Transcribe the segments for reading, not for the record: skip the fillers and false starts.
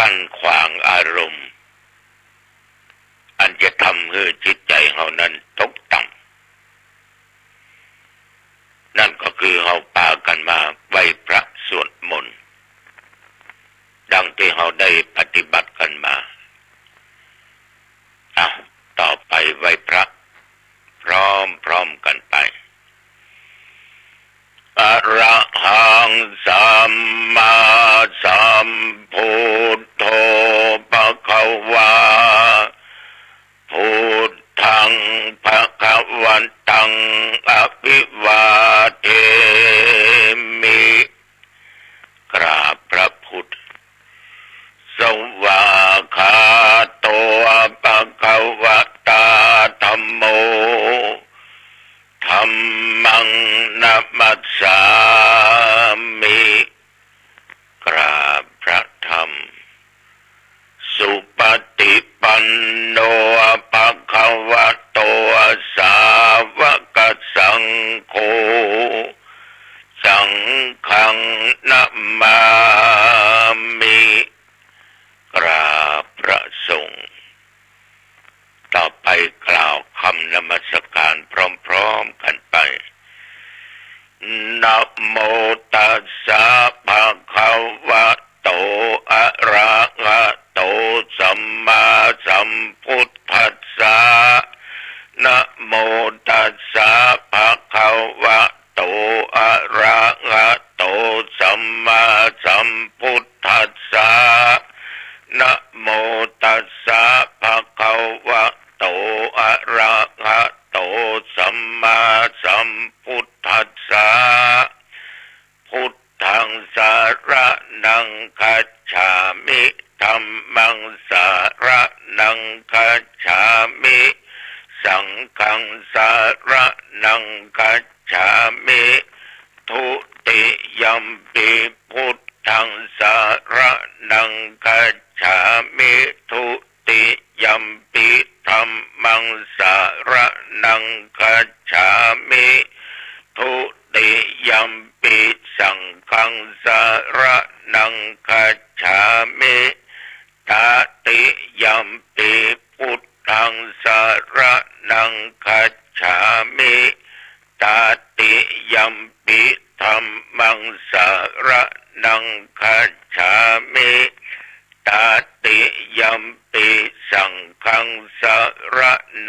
กั้นขวางอารมณ์อันจะทำให้จิตใจเฮานั้นตกต่ำนั่นก็คือเฮาพากันมาไหว้พระสวดมนต์ดังที่เฮาได้ปฏิบัติกันมาต่อไปไหว้พระพร้อมกันไปอะระหังสัมมาสัมพุทโธภคะวาพุทธังภคะวันตังอภิวาเทมิกราบพระพุทธสวากขาโตภคะวะตาธัมโมธัมมังนัมมัสสามิกราบพระธรรมสุปฏิปันโนภะคะวะโตสาวกสังโฆสังฆังนัมมามิกราบพระสงฆ์ต่อไปกล่าวคำนมัสการพร้อมๆกันไปนะโมตัสสะภะคะวะโตอะระหะโตสัมมาสัมพุทธัสสะนะโมตัสสะภะคะวะโตอะระหะโตสัมมาสัมพุทธัสสะนะโมตัสสะภะคะวะโตอะระหะโตสัมมาสัมพุทธัสสะพุทธังสารนังคัจฉามิธัมมังสารนังคัจฉามิสังฆังสารนังคัจฉามิทุติยัมปิพุทธังสารนังคัจฉามิทุติยัมปิธัมมังสารนังคัจฉามิทุติยัมปิสังฆังสารนังคัจฉามิตติยัมปิพุทธังสารนังคัจฉามิตติยัมปิธัมมังสารนังคัจฉามิตติยัมปิสังฆังสาร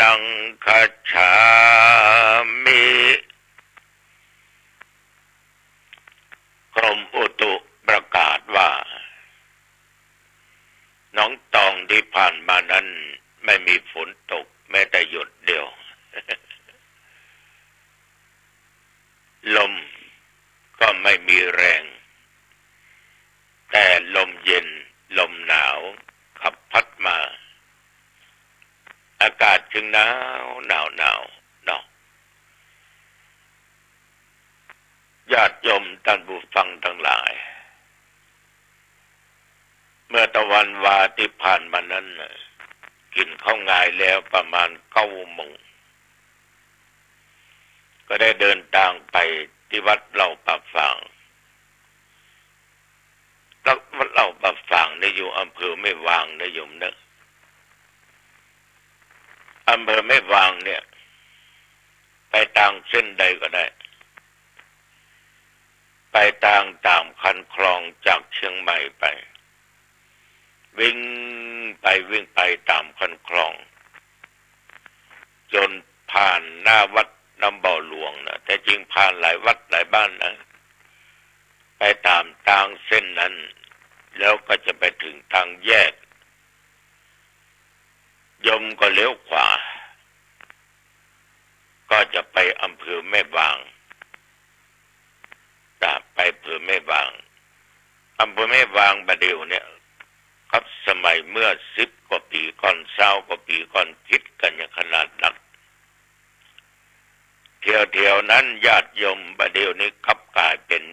นังคัจฉามิกรมอุตุประกาศว่าน้องตองที่ผ่านมานั้นไม่มีฝนตกแม้แต่หยดเดียว ลมก็ไม่มีแรงแต่ลมเย็นลมหนาวขับพัดมาอากาศจึงหนาวเนาะญาติโยมท่านผู้ฟังทั้งหลายเมื่อตะวันวาที่ผ่านมานั้นกินข้าวงายแล้วประมาณ9 โมงก็ได้เดินทางไปที่วัดเหล่าป่าฝางวัดเหล่าป่าฝางในอยู่อำเภอแม่วางนะโยมนะอำเภอแม่วางเนี่ยไปทางเส้นใดก็ได้ไปตามคันคลองจากเชียงใหม่ไปวิ่งไปตามคันคลองจนผ่านหน้าวัดน้ำบ่อหลวงนะแต่จริงผ่านหลายวัดหลายบ้านนะไปตามทางเส้นนั้นแล้วก็จะไปถึงทางแยกยมก็เลี้ยวขวาก็จะไปอำเภอแม่วางไปอำเภอแม่วางอำเภอแม่วางบัดเดี๋ยวเนี่ยครับสมัยเมื่อ10 กว่าปีก่อน20 กว่าปีก่อนคิดกันอย่างขนาดนั้นเที่ยวนั้นญาติโยมบัดเดี๋ยวนี้กลับกลายเป็น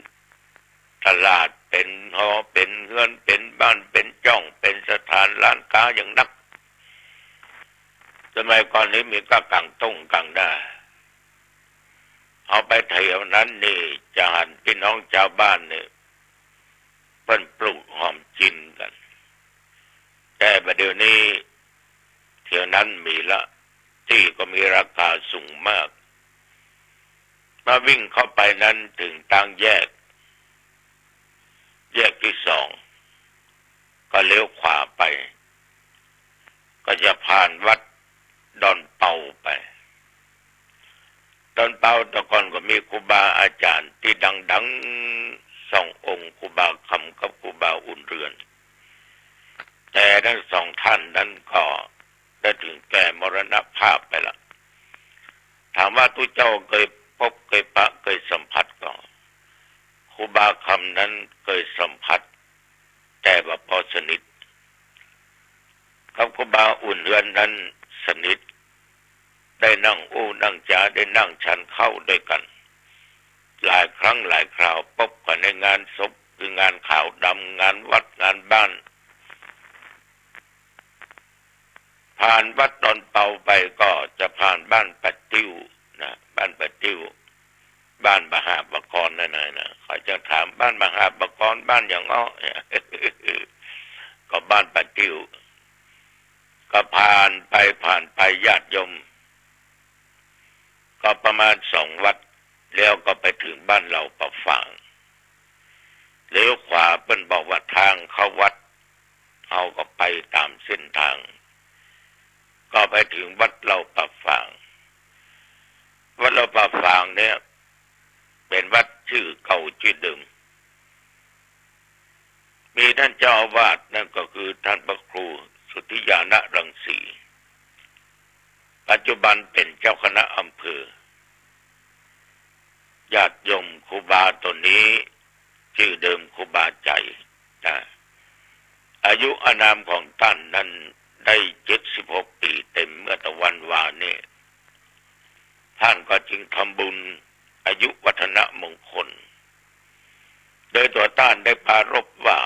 ตลาดเป็นหอเป็นเฮือนเป็นบ้านเป็นจ้องเป็นสถานร้านค้าอย่างนักสมัยก่อนนี้มีก็กังต้งกังได้เอาไปเที่ยวนั้นนี่จะหันพี่น้องชาวบ้านเนี่ยเพิ่นปลูกหอมจีนกัน แต่ประเดี๋ยวนี้เที่ยวนั้นมีละที่ก็มีราคาสูงมากมาวิ่งเข้าไปนั้นถึงทางแยกที่สองก็เลี้ยวขวาไปก็จะผ่านวัดดอนเปาไปดอนเปาแต่ก่อนก็มีครูบาอาจารย์ที่ดังๆ2 องค์ครูบาคำกับครูบาอุ่นเรือนแต่ทั้ง2 ท่านนั้นก็ได้ถึงแก่มรณภาพไปละถามว่าทุกเจ้าเคยพบเคยปะเคยสัมผัสก็ครูบาคำนั้นเคยสัมผัสแต่ว่าพอสนิทกับครูบาอุ่นเรือนนั้นสนิทได้นั่งนั่งจาได้นั่งฉันเข้าด้วยกันหลายครั้งหลายคราวพบกันในงานศพคืองานขาวดำงานวัดงานบ้านผ่านวัดดอนเปาไปก็จะผ่านบ้านปัดติ้วนะบ้านปัดติ้วบ้านมหาปกรณ์นั่นนะเขาจะถามบ้านมหาปกรณ์บ้านอย่างอ้อ ก็บ้านปัดติ้วก็ผ่านไปญาติโยมก็ประมาณ2 วัดแล้วก็ไปถึงบ้านเราปะฝางเลี้ยวขวาเปิ้นบอกว่าทางเข้าวัดเอาก็ไปตามเส้นทางก็ไปถึงวัดเราปะฝางวัดเราปะฝางเนี่ยเป็นวัดชื่อเก่าชื่อเดิมมีท่านเจ้าอาวาสนั่นก็คือท่านพระครูสุทธิญาณรังสีปัจจุบันเป็นเจ้าคณะอำเภอญาติโยมครูบาตัวนี้ชื่อเดิมครูบาใจนะอายุอานามของท่านนั้นได้76 ปีเต็มเมื่อตะวันวานนี้ท่านก็จึงทำบุญอายุวัฒนมงคลโดยตัวท่านได้ปรารภว่า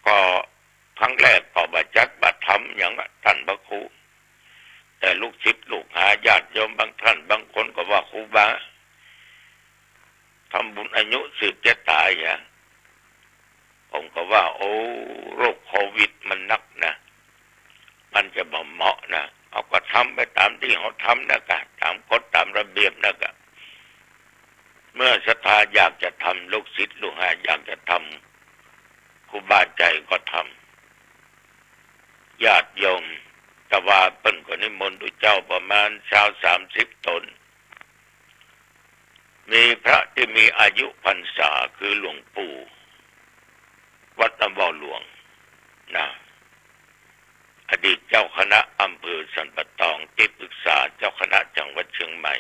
ก็ครั้งแรกก็บัจจักบัตรธรรมอย่างท่านพระครูแต่ลูกศิษย์ลูกหาญาติโยมบางท่านบางคนก็ว่าครูบาทำบุญอายุสืบจะตายอย่างผมก็ว่าโอ้โรคโควิดมันนักนะมันจะบ่เหมาะนะเอาก็ทำไปตามที่เขาทำนะกะตามกฎตามระเบียบนะกะเมื่อศรัทธาอยากจะทำลูกศิษย์ลูกหาอยากจะทำครูบาใจก็ทำญาติโยมแต่ว่าเปิ้นก็นิมนต์ด้วยเจ้าประมาณ30 ตนมีพระที่มีอายุพรรษาคือหลวงปู่วัดตำบลหลวงนะอดีตเจ้าคณะอำเภอสันปะตองที่ปรึกษาเจ้าคณะจังหวัดเชียงใหม่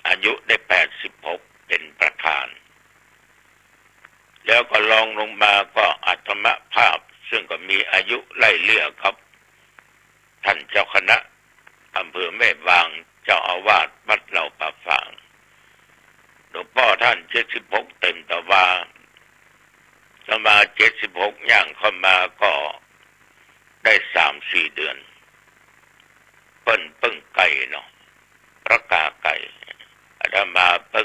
อายุได้86เป็นประธานแล้วก็รองลงมาก็อาตมภาพซึ่งก็มีอายุไล่เลี่ยครับท่านเจ้าคณะอำเภอแม่วางเจ้าอาวาสวัดเหล่าป่าฝางหลวงพ่อท่าน76เต็มแต่ว่าสมา76ย่างเข้ามาก็ได้ 3-4 เดือนเปิ้งไก่เนาะประกาไก่อาตมาเปิ้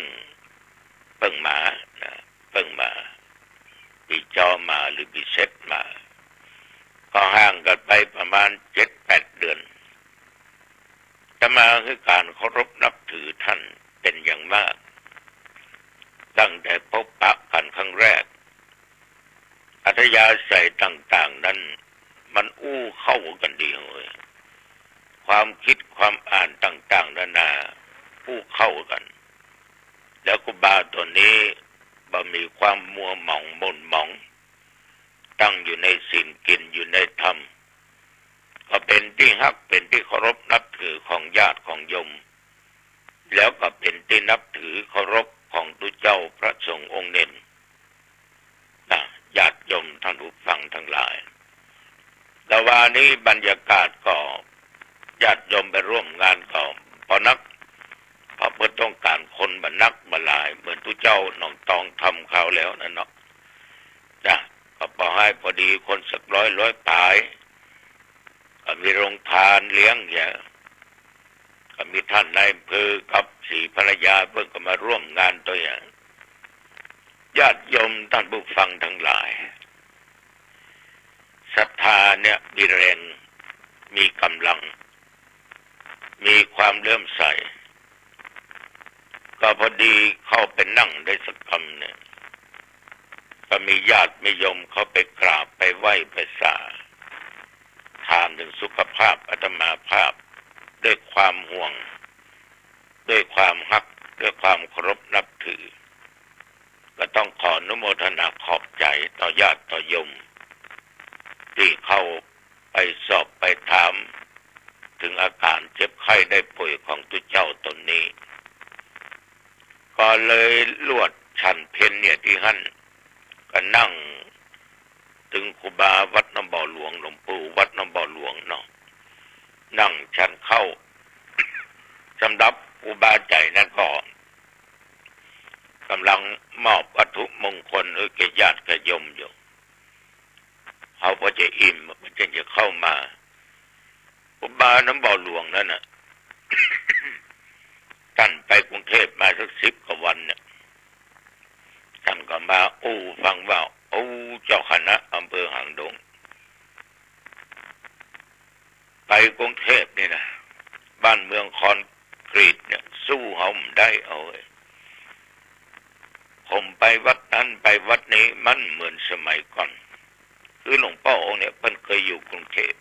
งหมานะเปิ้งหมาปีจอมาหรือปีเซ็ตมาก็ห่างกันไปประมาณ 7-8 เดือนจะมาคือการเคารพนับถือท่านเป็นอย่างมากตั้งแต่พบปะกันครั้งแรกอัธยาศัยต่างๆนั้นมันเข้ากันดีเลยความคิดความอ่านต่างๆนานาเข้ากันแล้วครูบาตัวนี้บ่มีความมัวหมองหม่นหมองตั้งอยู่ในศีลกินอยู่ในธรรมก็เป็นที่ฮักเป็นที่เคารพนับถือของญาติของโยมแล้วก็เป็นที่นับถือเคารพของตุเจ้าพระสงฆ์องค์เน้นนะญาติโยมท่านผู้ฟังทั้งหลายแต่ว่านี้บรรยากาศก็ญาติโยมไปร่วมงานก็พอเพื่อต้องการคนบรรนักบรรลายเหมือนตุเจ้าหนองตองทำเขาแล้วนั่นเนาะจ้ะก็พอให้พอดีคนสักร้อยปลายก็มีโรงทานเลี้ยงอย่างก็มีท่านนายอำเภอกับ4 ภรรยาเพิ่งก็มาร่วมงานตัวอย่างญาติโยมท่านผู้ฟังทั้งหลาย ศรัทธาเนี่ยมีแรงมีกำลังมีความเลื่อมใสก็พอดีเข้าไปนั่งได้สักคำเนี่ยก็มีญาติมีโยมเขาไปกราบไปไหว้ไปสาถามถึงสุขภาพอาตมาภาพด้วยความห่วงด้วยความฮักด้วยความเคารพนับถือก็ต้องขออนุโมทนาขอบใจต่อญาติต่อโยมที่เข้าไปสอบไปถามถึงอาการเจ็บไข้ได้ป่วยของตุเจ้าตนนี้ก็เลยลวดฉันเพนเนี่ยที่หั่นก็นั่งถึงครูบาวัดน้ำบ่อหลวงหลวงปู่วัดน้ำบ่อหลวงเนาะนั่งฉันเข้าสำหรับครูบาใจนั่นก็กำลังมอบวัตถุมงคลแก่ญาติแก่โยมอยู่เขาพอจะอิ่มมันจะเข้ามาครูบาน้ำบ่อหลวงนั่นน่ะ ท่านไปกรุงเทพมาสัก10 กว่าวันเนี่ยท่านก็มาฟังว่าเจ้าคณะอำเภอหางดงไปกรุงเทพนี่นะบ้านเมืองคอนกรีตเนี่ยสู้เขาไม่ได้เอาผมไปวัดนั้นไปวัดนี้มันเหมือนสมัยก่อนคือหลวงพ่อองค์เนี่ยเพิ่นเคยอยู่กรุงเทพ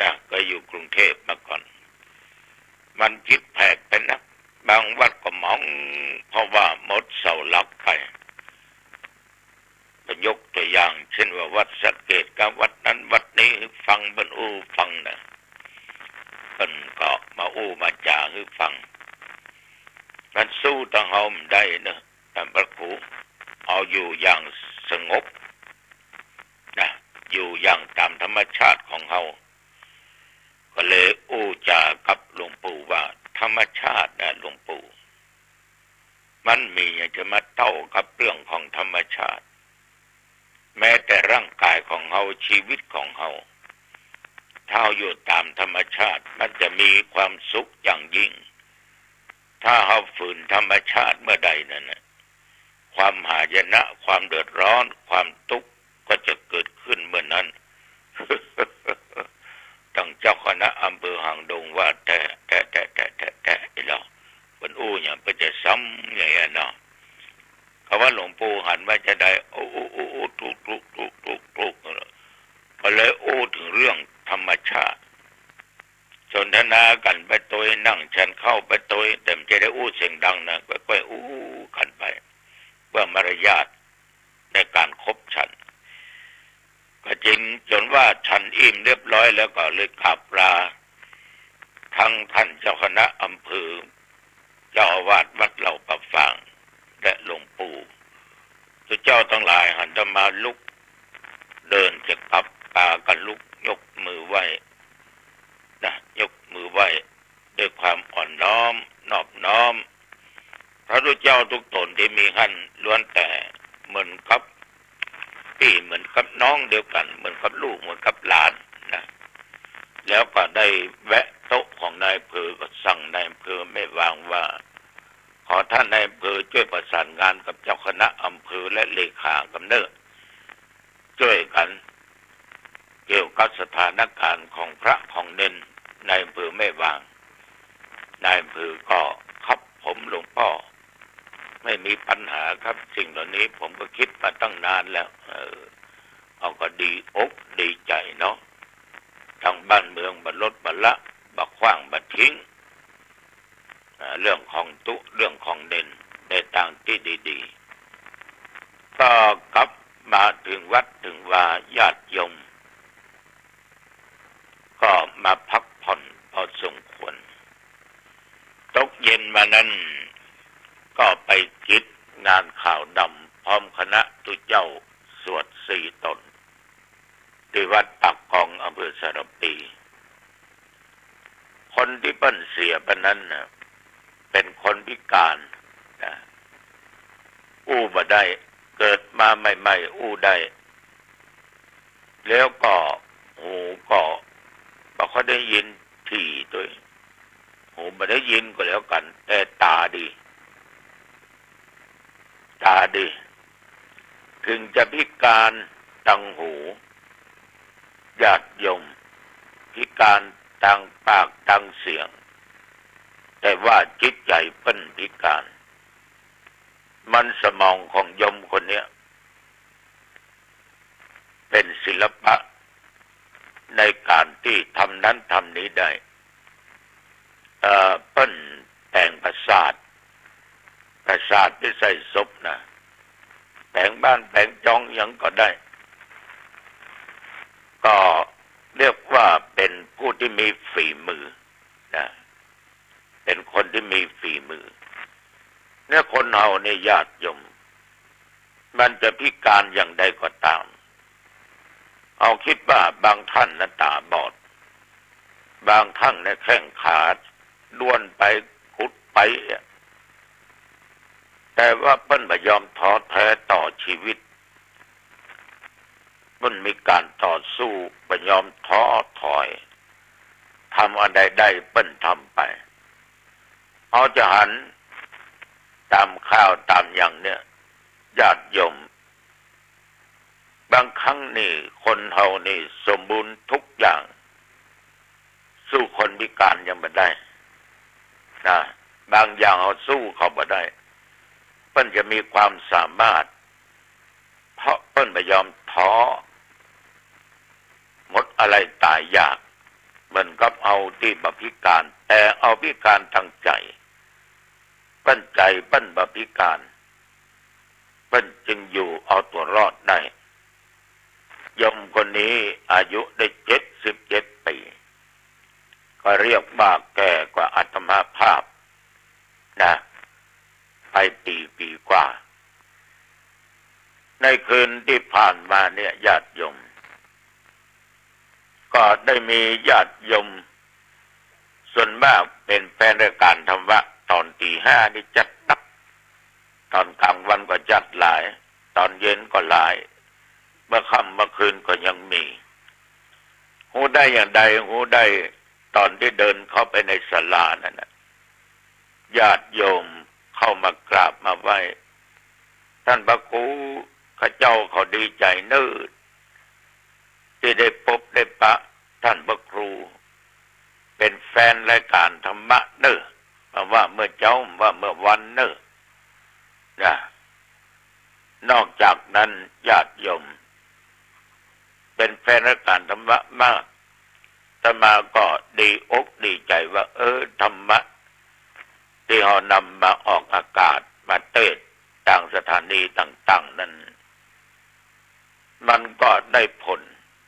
นะเคยอยู่กรุงเทพมาก่อนมันคิดแผกเป็นนักบางวัดก็มองเพราะว่าหมดเสาหลักไปยกตัวอย่างเช่นว่าวัดสะเกษกับวัดนั้นวัดนี้ฟังบนฟังนะเพิ่นก็มามาจาให้ฟังมันสู้ตั้งเฮาไม่ได้นะท่านพระครูเอาอยู่อย่างสงบนะอยู่อย่างตามธรรมชาติของเฮาก็เลยจากับหลวงปู่ว่าธรรมชาตินะหลวงปู่มันมีอย่างจะมาเท่ากับเรื่องของธรรมชาติแม้แต่ร่างกายของเฮาชีวิตของเฮาถ้าอยู่ตามธรรมชาติมันจะมีความสุขอย่างยิ่งถ้าเฮาฝืนธรรมชาติเมื่อใดนั่นนะความหายนะความเดือดร้อนความทุกข์ก็จะเกิดขึ้นเมื่อนั้น ตั้งเจ้าคณะอำเภอหางดงว่าแต่อีหลอเป็นอย่างเป็นจะซ้ำอย่างนี้เนาะเขาว่าหลวงปู่หันว่าจะได้ถูกก็เลยถึงเรื่องธรรมชาติสนทนากันไปตัวนั่งฉันเข้าไปตัวแต่ไม่จะได้เสียงดังนะค่อยๆกันไปเพื่อมารยาทในการคบฉันก็จริงจนว่าฉันอิ่มเรียบร้อยแล้วก็เลยกราบลาทั้งท่านเจ้าคณะอำเภอเจ้าอาวาสวัดเหล่าปะฝางและหลวงปู่เจ้าทั้งหลายหันมาลุกเดินจะกลับตากันลุกยกมือไหว้นะยกมือไหว้ด้วยความอ่อนน้อมนอบน้อมพระพุทธเจ้าทุกตนที่มีหันล้วนแต่เหมือนกับพี่เหมือนกับน้องเดียวกันเหมือนกับลูกเหมือนกับหลานนะแล้วก็ได้แวะโต๊ะของนายอำเภอก็สั่งนายอำเภอไม่วางว่าขอท่านนายอำเภอช่วยประสานงานกับเจ้าคณะอำเภอและเลขากำเนิดช่วยกันเกี่ยวกับสถานการณ์ของพระของเนนนายอำเภอไม่วางนายอำเภอก็ครับผมหลวงพ่อไม่มีปัญหาครับสิ่งเหล่านี้ผมก็คิดมาตั้งนานแล้วเอาก็ดีอกดีใจเนาะทางบ้านเมืองบัดลดบัดละบัดขว้างบัดทิ้งเรื่องของเรื่องของเด่นในทางที่ดีๆก็กลับมาถึงวัดถึงว่าญาติโยมก็มาพักผ่อนพอสมควรตกเย็นมานั้นก็ไปกิจงานข่าวดำพร้อมคณะตุเจ้าสวด4 ตนที่วัดปากคลองอำเภอสระปีคนที่เปิ้นเสียปะนั้นนะเป็นคนพิการนะบ่ได้เกิดมาใหม่ๆได้แล้วก็หูก็บ่ค่อยได้ยินที่ตัวหูบ่ได้ยินก็แล้วกันแต่ตาดีถึงจะพิการทางหู ญาติโยมพิการทางปากทางเสียงแต่ว่าจิตใจเป็นพิการมันสมองของโยมคนเนี้ยเป็นศิลปะในการที่ทำนั้นทำนี้ได้เปิ้นแต่งประสาทที่ใส่ศพนะแต่งบ้านแต่งจองยังก็ได้ก็เรียกว่าเป็นผู้ที่มีฝีมือนะเป็นคนที่มีฝีมือเนี่ยคนเฮาเนี่ยญาติโยมมันจะพิการอย่างใดก็ตามเอาคิดว่าบางท่านน่ะตาบอดบางท่านเนี่ยแข้งขาด้วนไปกุดไปแต่ว่าเปิ้นไม่ยอมท้อแท้ต่อชีวิตเปิ้นมีการต่อสู้ไม่ยอมท้อถอยทำอะไรได้เปิ้นทำไปเอาจะหันตามข้าวตามอย่างเนี่ยญาติโยมบางครั้งนี่คนเฮานี่สมบูรณ์ทุกอย่างสู้คนพิการยังไม่ได้นะบางอย่างเขาสู้เขาไม่ได้เปิ้นจะมีความสามารถเพราะเปิ้นไม่ยอมท้อหมดอะไรตายยากเหมือนกับเอาที่บพิการแต่เอาพิการทางใจเปิ้นใจเปิ้นบพิการเปิ้นจึงอยู่เอาตัวรอดได้โยมคนนี้อายุได้77 ปีก็เรียกว่าแก่กว่าอาตมาภาพนะไปปีกว่าในคืนที่ผ่านมาเนี่ยญาติโยมก็ได้มีญาติโยมส่วนมากเป็นแฟนรายการธรรมะตอนตี 5นี่จัดหนักตอนกลางวันก็จัดหลายตอนเย็นก็หลายเมื่อค่ำเมื่อคืนก็ยังมีหูได้อย่างใดหูได้ตอนที่เดินเข้าไปในศาลานั่นนะญาติโยมเข้ามากราบมาไหว้ท่านพระครูข้าเจ้าเขาดีใจเนิดที่ได้พบได้ปะท่านพระครูเป็นแฟนรายการธรรมะเนิดว่าเมื่อเจ้าว่าเมื่อวันเนิดนะนอกจากนั้นญาติโยมเป็นแฟนรายการธรรมะมากอาตมาก็ดีอกดีใจว่าธรรมะที่เขานำมาออกอากาศมาเทศต่างสถานีต่างๆนั้นมันก็ได้ผล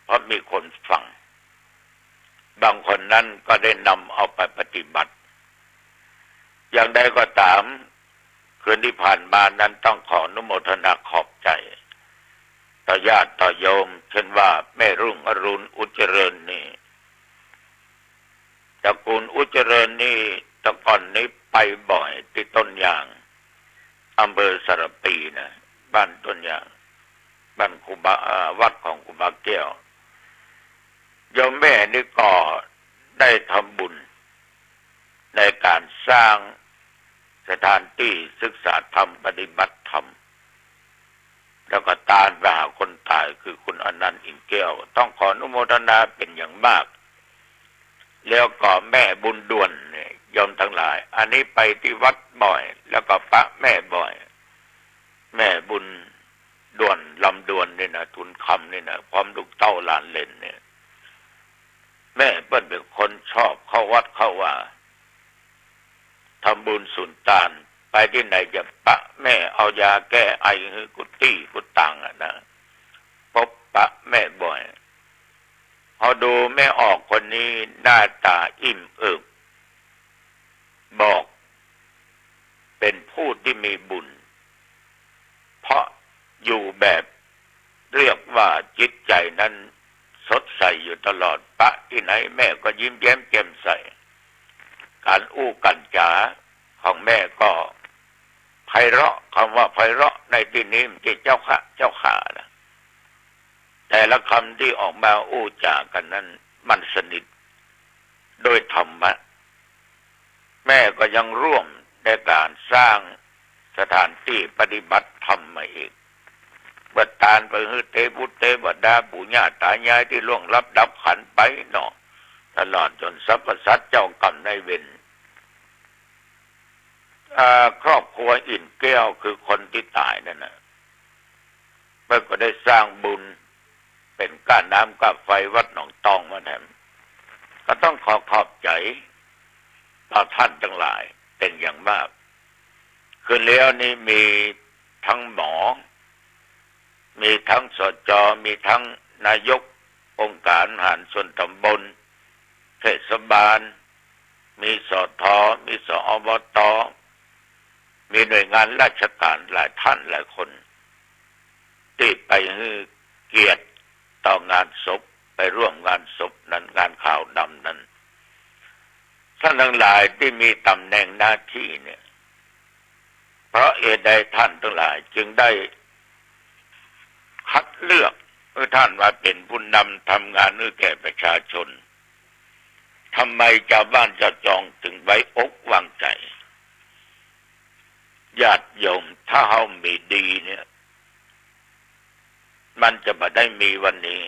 เพราะมีคนฟังบางคนนั้นก็ได้นำเอาไปปฏิบัติอย่างใดก็ตามคืนที่ผ่านมานั้นต้องขออนุโมทนาขอบใจต่อญาติต่อโยมเช่นว่าแม่รุ่งอรุณอุจเจริญนี่ตระกูลอุจเจริญนี่ตะก่อนนี้ไปบ่อยที่ต้นยางอำเภอสระปีนะบ้านต้นยางบ้านครูบาวัดของครูบาแก้วโยมแม่นี่ก็ได้ทำบุญในการสร้างสถานที่ศึกษาธรรมปฏิบัติธรรมแล้วก็ตามไปหาคนตายคือคุณอนันต์อินแก้วต้องขออนุโมทนาเป็นอย่างมากแล้วก็แม่บุญด่วนเนี่ยโยมทั้งหลายอันนี้ไปที่วัดบ่อยแล้วก็พระแม่บ่อยแม่บุญด่วนลำด่วนนี่นะทุนคำนี่นะพร้อมลูกเต้าหลานเล่นเนี่ยแม่เปิ้นเป็นคนชอบเข้าวัดเข้าว่าทำบุญสุนทานไปที่ไหนจะปะแม่เอายาแก้ไอให้กุฏิกุตังนะพบปะแม่บ่อยพอดูแม่ออกคนนี้หน้าตาอิ่มเอิบบอกเป็นผู้ที่มีบุญเพราะอยู่แบบเรียกว่าจิตใจนั้นสดใสอยู่ตลอดปะที่ไหนแม่ก็ยิ้มแย้มแจ่มใสการอู้กันจ๋าของแม่ก็ไพเราะคำว่าไพเราะในที่นี้มันจะเจ้าข้านะแต่ละคำที่ออกมาอู้จากันนั้นมันสนิทโดยธรรมะแม่ก็ยังร่วมในการสร้างสถานที่ปฏิบัติธรรมมาอีกเมื่อต านไปให้เทพุทธเทวดาปู่ย่าตายายที่ล่วงลับดับขันไปเนาะตลอดจนสรรพสัตว์เจ้ากรรมนายเวรครอบครัวอิ่นแก้วคือคนที่ตายนั่นนะเมื่อก็ได้สร้างบุญเป็นก้าน้ำก้าไฟวัดหนองตองมาแถมก็ต้องขอบใจต่อท่านทั้งหลายเป็นอย่างมากคือแล้วนี่มีทั้งหมอมีทั้งสจ.มีทั้งนายกองค์การบริหารส่วนตำบลเทศบาลมีสท.มีสอบต.มีหน่วยงานราชการหลายท่านหลายคนที่ไปให้เกียรติต่องานศพไปร่วมงานศพนั้นงานข่าวดำนั้นท่านทั้งหลายที่มีตำแหน่งหน้าที่เนี่ยเพราะเหตุใดท่านทั้งหลายจึงได้คัดเลือกท่านว่าเป็นผู้นำทำงานให้แก่ประชาชนทำไมชาวบ้านชาวจองถึงไว้อกวางใจญาติโยมถ้าเขามีดีเนี่ยมันจะมาได้มีวันนี้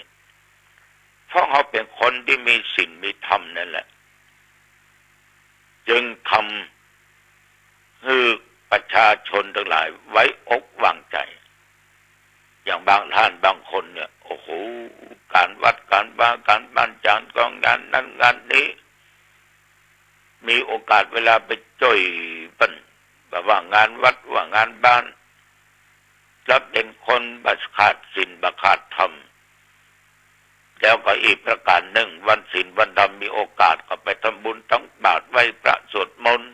เพราะเขาเป็นคนที่มีศีลมีธรรมนั่นแหละจึงทำให้ประชาชนทั้งหลายไว้อกวางใจอย่างบางท่านบางคนเนี่ยโอ้โหการวัดการบ้านการบ้านจานกองงานนั้นงานนี้มีโอกาสเวลาไปจ่อยเป็นแบบว่างานวัดว่างานบ้านแล้วเป็นคนบัตรขาดศีลบัตรขาดธรรมแล้วก็อีกประการหนึ่งวันศีลวันธรรมมีโอกาสก็ไปทำบุญทั้งบาทไหว้พระสวดมนต์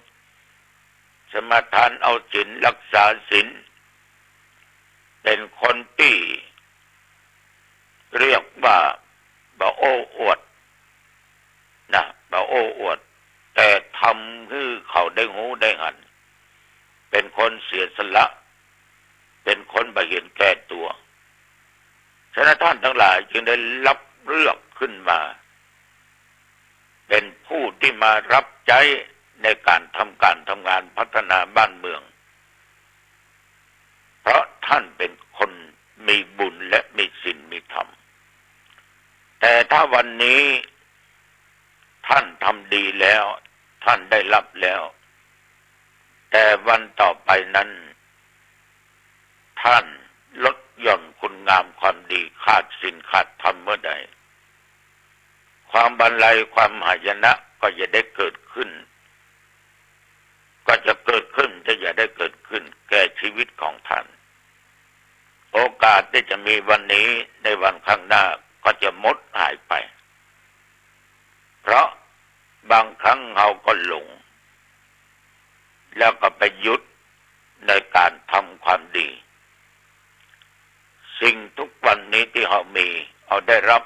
สมาทานเอาศีลรักษาศีลเป็นคนที่เรียกว่าบ่โอ้อวดนะบ่โอ้อวดแต่ทำให้เขาได้หูได้หันเป็นคนเสียสละเป็นคนบ่เห็นแก่ตัวฉะนั้นท่านทั้งหลายจึงได้รับเลือกขึ้นมาเป็นผู้ที่มารับใช้ในการทำงานพัฒนาบ้านเมืองเพราะท่านเป็นคนมีบุญและมีศีลมีธรรมแต่ถ้าวันนี้ท่านทำดีแล้วท่านได้รับแล้วแต่วันต่อไปนั้นท่านลดหย่อนคุณงามความดีขาดศีลขาดธรรมเมื่อใดความบรรลัยความหายนะก็จะได้เกิดขึ้นก็จะเกิดขึ้นจะอย่าได้เกิดขึ้นแก่ชีวิตของท่านโอกาสที่จะมีวันนี้ในวันข้างหน้าก็จะหมดหายไปเพราะบางครั้งเราก็หลงแล้วก็ไปหยุดในการทำความดีสิ่งทุกวันนี้ที่เรามีเราได้รับ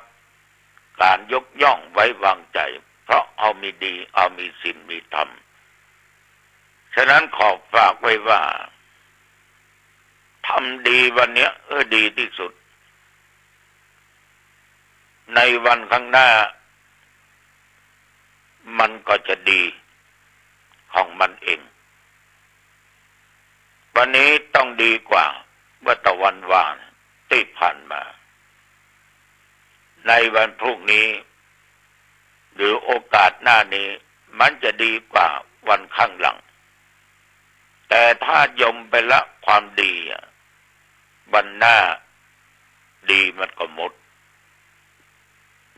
การยกย่องไว้วางใจเพราะเรามีดีเรามีศีลมีธรรมฉะนั้นขอฝากไว้ว่าทำดีวันนี้ดีที่สุดในวันข้างหน้ามันก็จะดีของมันเองวันนี้ต้องดีกว่าเมื่อตะวันวานที่ผ่านมาในวันพรุ่งนี้หรือโอกาสหน้านี้มันจะดีกว่าวันข้างหลังแต่ถ้ายมไปละความดีวันหน้าดีมันก็หมด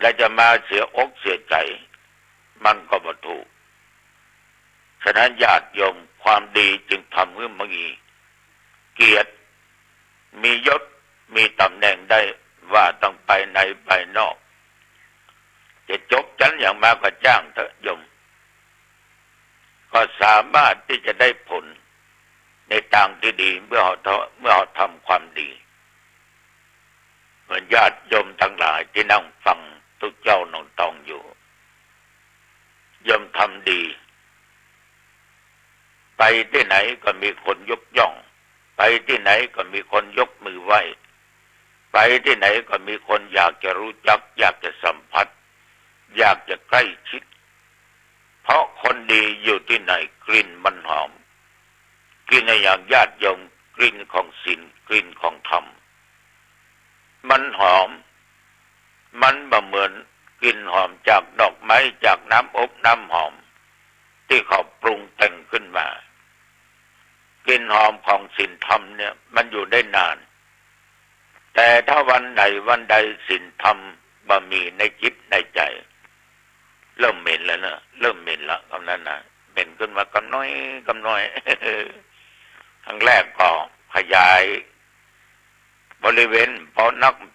และจะมาเสียอกเสียใจมันก็บ่ถูกฉะนั้นญาติโยมความดีจึงทำให้มีเกียรติมียศมีตำแหน่งได้ว่าต้องไปไหนไปนอกจะจบชั้นอย่างมากก็จ้างเถอะโยมก็สามารถที่จะได้ผลในทางที่ดีเมื่อเราทำความดีเหมือนญาติโยมทั้งหลายที่นั่งฟังทุกเจ้าน้องตองอยู่โยมทำดีไปที่ไหนก็มีคนยกย่องไปที่ไหนก็มีคนยกมือไหว้ไปที่ไหนก็มีคนอยากจะรู้จักอยากจะสัมผัสอยากจะใกล้ชิดเพราะคนดีอยู่ที่ไหนกลิ่นมันหอมกลิ่นอย่างญาติโยมกลิ่นของศีลกลิ่นของธรรม มันหอมมันบ่เหมือนกลิ่นหอมจากดอกไม้จากน้ำอบน้ำหอมที่เขาปรุงแต่งขึ้นมากลิ่นหอมของศีลธรรมเนี่ยมันอยู่ได้นานแต่ถ้าวันใดศีลธรรมบ่มีในจิตในใจเริ่มเหม็นแล้วนะเริ่มเหม็นละคำนั้นนะเหม็นขึ้นมากำน้อยครั้งแรกก็ขยายบริเวณพอ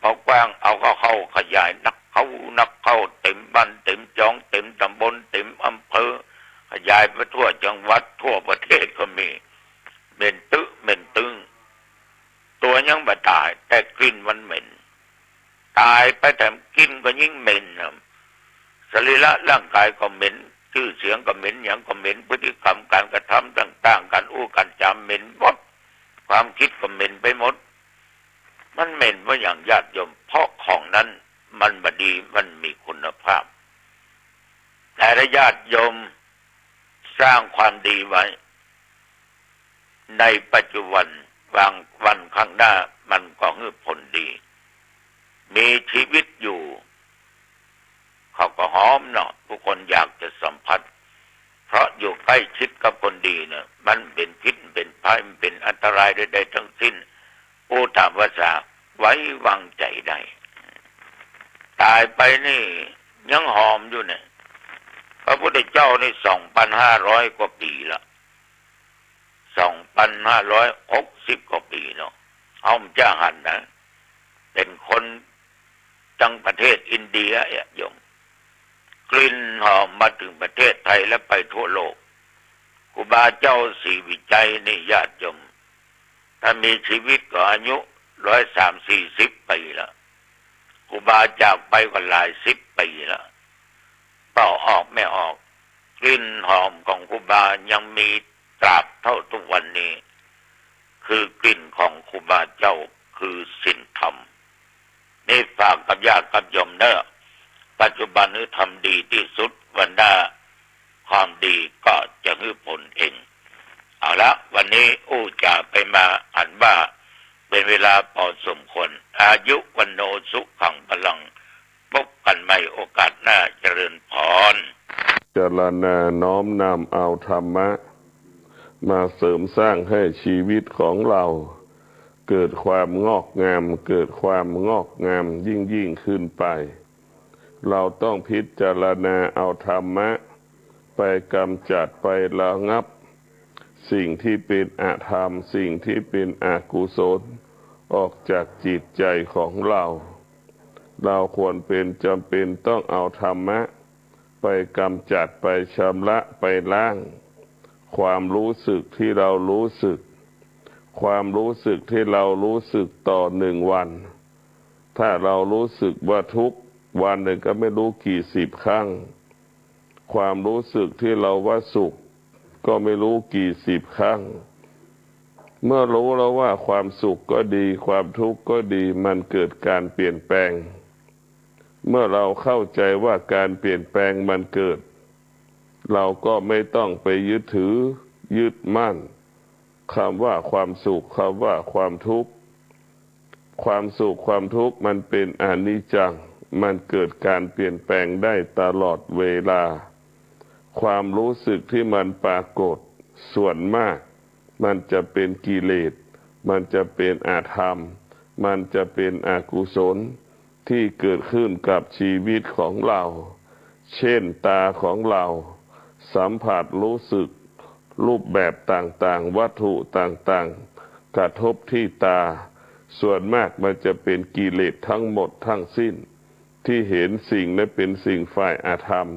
อกว้างเอาเข้าขยายนักเข้าเต็มบ้านเต็มจองเต็มตำบลเต็มอำเภอขยายไปทั่วจังหวัดทั่วประเทศก็มีเหม็นตึงตัวยังบ่ตายแต่กลิ่นมันเหม็นตายไปแต่กลิ่นก็ยิ่งเหม็นสรีระร่างกายก็เหม็นชื่อเสียงก็เหม็นอย่างก็เหม็นพฤติกรรมการกระทำต่างๆการการจำเหม็นหมดความคิดก็เหม็นไปหมดมันเหม็นเพราะอย่างญาติโยมเพราะของนั้นมันบดีมันมีคุณภาพแต่ถ้าญาติโยมสร้างความดีไว้ในปัจจุบันวันข้างหน้ามันก็ให้ผลดีมีชีวิตอยู่เขาก็หอมเนาะทุกคนอยากจะสัมผัสเพราะอยู่ใกล้ชิดกับคนดีเนี่ยมันเป็นพิษเป็นภัยเป็นอันตรายใดๆทั้งสิ้นผู้ตามภาษาไว้วางใจได้ตายไปนี่ยังหอมอยู่เนี่ยพระพุทธเจ้านี่ 2,500 กว่าปีละ 2,560 กว่าปีเนาะเอาจ้าหันนะเป็นคนจังประเทศอินเดียโยมกลิ่นหอมมาถึงประเทศไทยและไปทั่วโลกครูบาเจ้าศรีวิจัยนี่ญาติโยมถ้ามีชีวิตก็อายุ130-140 ปีละครูบาจากไปก็หลาย10 ปีละเป่าออกไม่ออกกลิ่นหอมของครูบายังมีตราบเท่าทุกวันนี้คือกลิ่นของครูบาเจ้าคือศีลธรรมนี่ฝากกับญาติกับโยมเนอะปัจจุบันนี้ทำดีที่สุดวันหน้าความดีก็จะให้ผลเองเอาละวันนี้จะไปมาอ่านว่าเป็นเวลาพอสมควรอายุวันโนสุขังพลังพบกันใหม่โอกาสหน้าเจริญพรเจรณาน้อมนำเอาธรรมะมาเสริมสร้างให้ชีวิตของเราเกิดความงอกงามเกิดความงอกงามยิ่งขึ้นไปเราต้องพิจารณาเอาธรรมะไปกำจัดไประงับสิ่งที่เป็นอธรรมสิ่งที่เป็นอกุศลออกจากจิตใจของเราควรเป็นจำเป็นต้องเอาธรรมะไปกำจัดไปชำระไปล้างความรู้สึกที่เรารู้สึกความรู้สึกที่เรารู้สึกต่อ1 วันถ้าเรารู้สึกว่าทุกวันหนึ่งก็ไม่รู้กี่10 ครั้งความรู้สึกที่เราว่าสุขก็ไม่รู้กี่10 ครั้งเมื่อรู้แล้วว่าความสุขก็ดีความทุกข์ก็ดีมันเกิดการเปลี่ยนแปลงเมื่อเราเข้าใจว่าการเปลี่ยนแปลงมันเกิดเราก็ไม่ต้องไปยึดถือยึดมั่นคำว่าความสุขคำว่าความทุกข์ความสุขความทุกข์มันเป็นอนิจจังมันเกิดการเปลี่ยนแปลงได้ตลอดเวลาความรู้สึกที่มันปรากฏส่วนมากมันจะเป็นกิเลสมันจะเป็นอธรรมมันจะเป็นอกุศลที่เกิดขึ้นกับชีวิตของเราเช่นตาของเราสัมผัสรู้สึกรูปแบบต่างๆวัตถุต่างๆกระทบที่ตาส่วนมากมันจะเป็นกิเลสทั้งหมดทั้งสิ้นที่เห็นสิ่งนั้นเป็นสิ่งฝ่ายอธรรม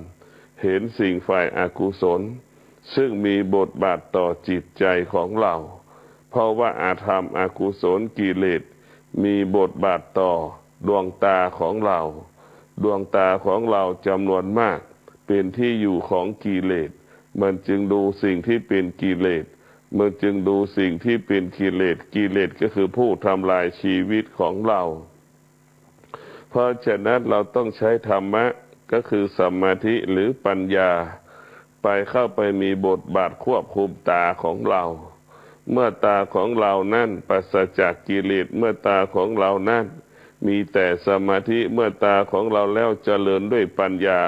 เห็นสิ่งฝ่ายอกุศลซึ่งมีบทบาทต่อจิตใจของเราเพราะว่าอธรรมอกุศลกิเลสมีบทบาทต่อดวงตาของเราดวงตาของเราจำนวนมากเป็นที่อยู่ของกิเลสมันจึงดูสิ่งที่เป็นกิเลสมันจึงดูสิ่งที่เป็นกิเลสกิเลสก็คือผู้ทำลายชีวิตของเราเพราะฉะนั้นเราต้องใช้ธรรมะก็คือสมาธิหรือปัญญาไปเข้าไปมีบทบาทควบคุมตาของเราเมื่อตาของเรานั่นปราศจากกิเลสเมื่อตาของเรานั่น มีแต่สมาธิเมื่อตาของเราแล้วเจริญด้วยปัญญา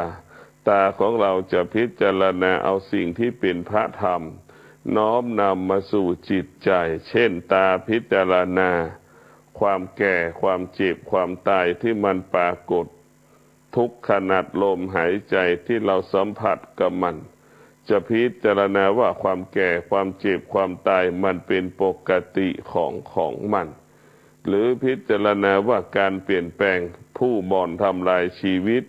ตาของเราจะพิจารณาเอาสิ่งที่เป็นพระธรรมน้อมนำมาสู่จิตใจเช่นตาพิจารณาความแก่ความเจ็บความตายที่มันปรากฏทุกขณะลมหายใจที่เราสัมผัสกับมันจะพิจารณาว่าความแก่ความเจ็บความตายมันเป็นปกติของมันหรือพิจารณาว่าการเปลี่ยนแปลงผู้บ่อนทำลายชีวิต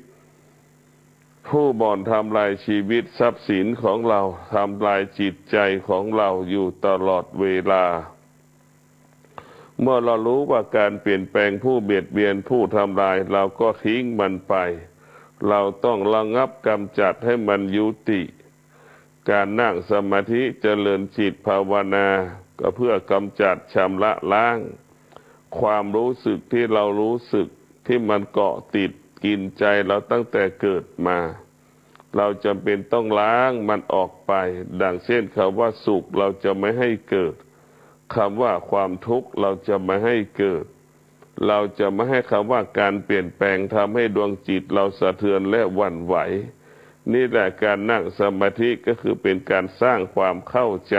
ผู้บ่อนทำลายชีวิตทรัพย์สินของเราทำลายจิตใจของเราอยู่ตลอดเวลาเมื่อเรารู้ว่าการเปลี่ยนแปลงผู้เบียดเบียนผู้ทำลายเราก็ทิ้งมันไปเราต้องระงับกำจัดให้มันยุติการนั่งสมาธิเจริญจิตภาวนาก็เพื่อกำจัดชำระล้างความรู้สึกที่เรารู้สึกที่มันเกาะติดกินใจเราตั้งแต่เกิดมาเราจำเป็นต้องล้างมันออกไปดังเช่นคำว่าสุขเราจะไม่ให้เกิดคำว่าความทุกข์เราจะไม่ให้เกิดเราจะไม่ให้คำว่าการเปลี่ยนแปลงทำให้ดวงจิตเราสะเทือนและหวั่นไหวนี่แหละการนั่งสมาธิก็คือเป็นการสร้างความเข้าใจ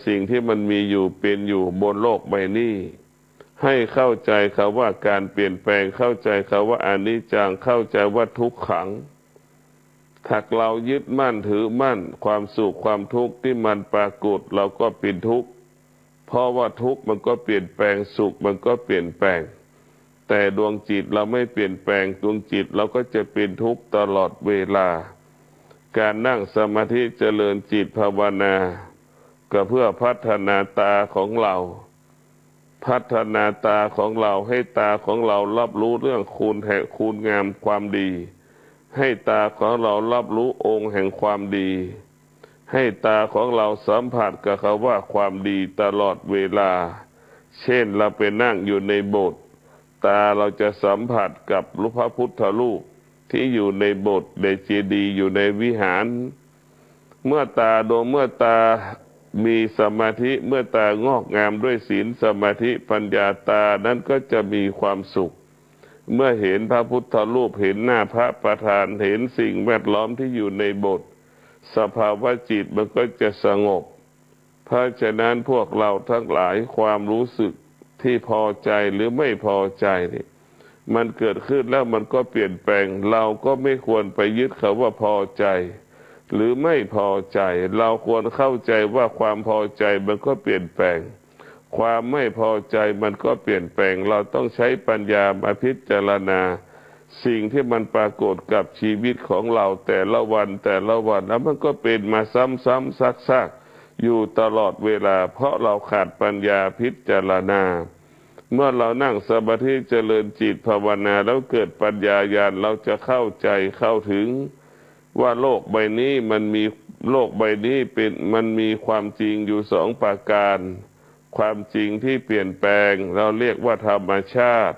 สิ่งที่มันมีอยู่เป็นอยู่บนโลกใบนี้ให้เข้าใจคำว่าการเปลี่ยนแปลงเข้าใจคำว่าอนิจจังเข้าใจว่าทุกขังถ้าเรายึดมั่นถือมั่นความสุขความทุกข์ที่มันปรากฏเราก็เป็นทุกข์เพราะว่าทุกข์มันก็เปลี่ยนแปลงสุขมันก็เปลี่ยนแปลงแต่ดวงจิตเราไม่เปลี่ยนแปลงดวงจิตเราก็จะเป็นทุกข์ตลอดเวลาการนั่งสมาธิเจริญจิตภาวนาก็เพื่อพัฒนาตาของเราพัฒนาตาของเราให้ตาของเรารับรู้เรื่องคุณงามความดีให้ตาของเรารับรู้องค์แห่งความดีให้ตาของเราสัมผัสกับคำว่าความดีตลอดเวลาเช่นเราไปนั่งอยู่ในโบสถ์ตาเราจะสัมผัสกับพระพุทธรูปที่อยู่ในโบสถ์ในเจดีย์อยู่ในวิหารเมื่อตามีสมาธิเมื่อตางอกงามด้วยศีลสมาธิปัญญาตานั้นก็จะมีความสุขเมื่อเห็นพระพุทธรูปเห็นหน้าพระประธานเห็นสิ่งแวดล้อมที่อยู่ในโบสถ์สภาวะจิตมันก็จะสงบเพราะฉะนั้นพวกเราทั้งหลายความรู้สึกที่พอใจหรือไม่พอใจนี่มันเกิดขึ้นแล้วมันก็เปลี่ยนแปลงเราก็ไม่ควรไปยึดคำว่าพอใจหรือไม่พอใจเราควรเข้าใจว่าความพอใจมันก็เปลี่ยนแปลงความไม่พอใจมันก็เปลี่ยนแปลงเราต้องใช้ปัญญามาพิจารณาสิ่งที่มันปรากฏกับชีวิตของเราแต่ละวันแล้วมันก็เป็นมาซ้ำๆซักๆอยู่ตลอดเวลาเพราะเราขาดปัญญาพิจารณาเมื่อเรานั่งสมาธิเจริญจิตภาวนาแล้วเกิดปัญญาญาณเราจะเข้าใจเข้าถึงว่าโลกใบนี้มันมีความจริงอยู่สองประการความจริงที่เปลี่ยนแปลงเราเรียกว่าธรรมชาติ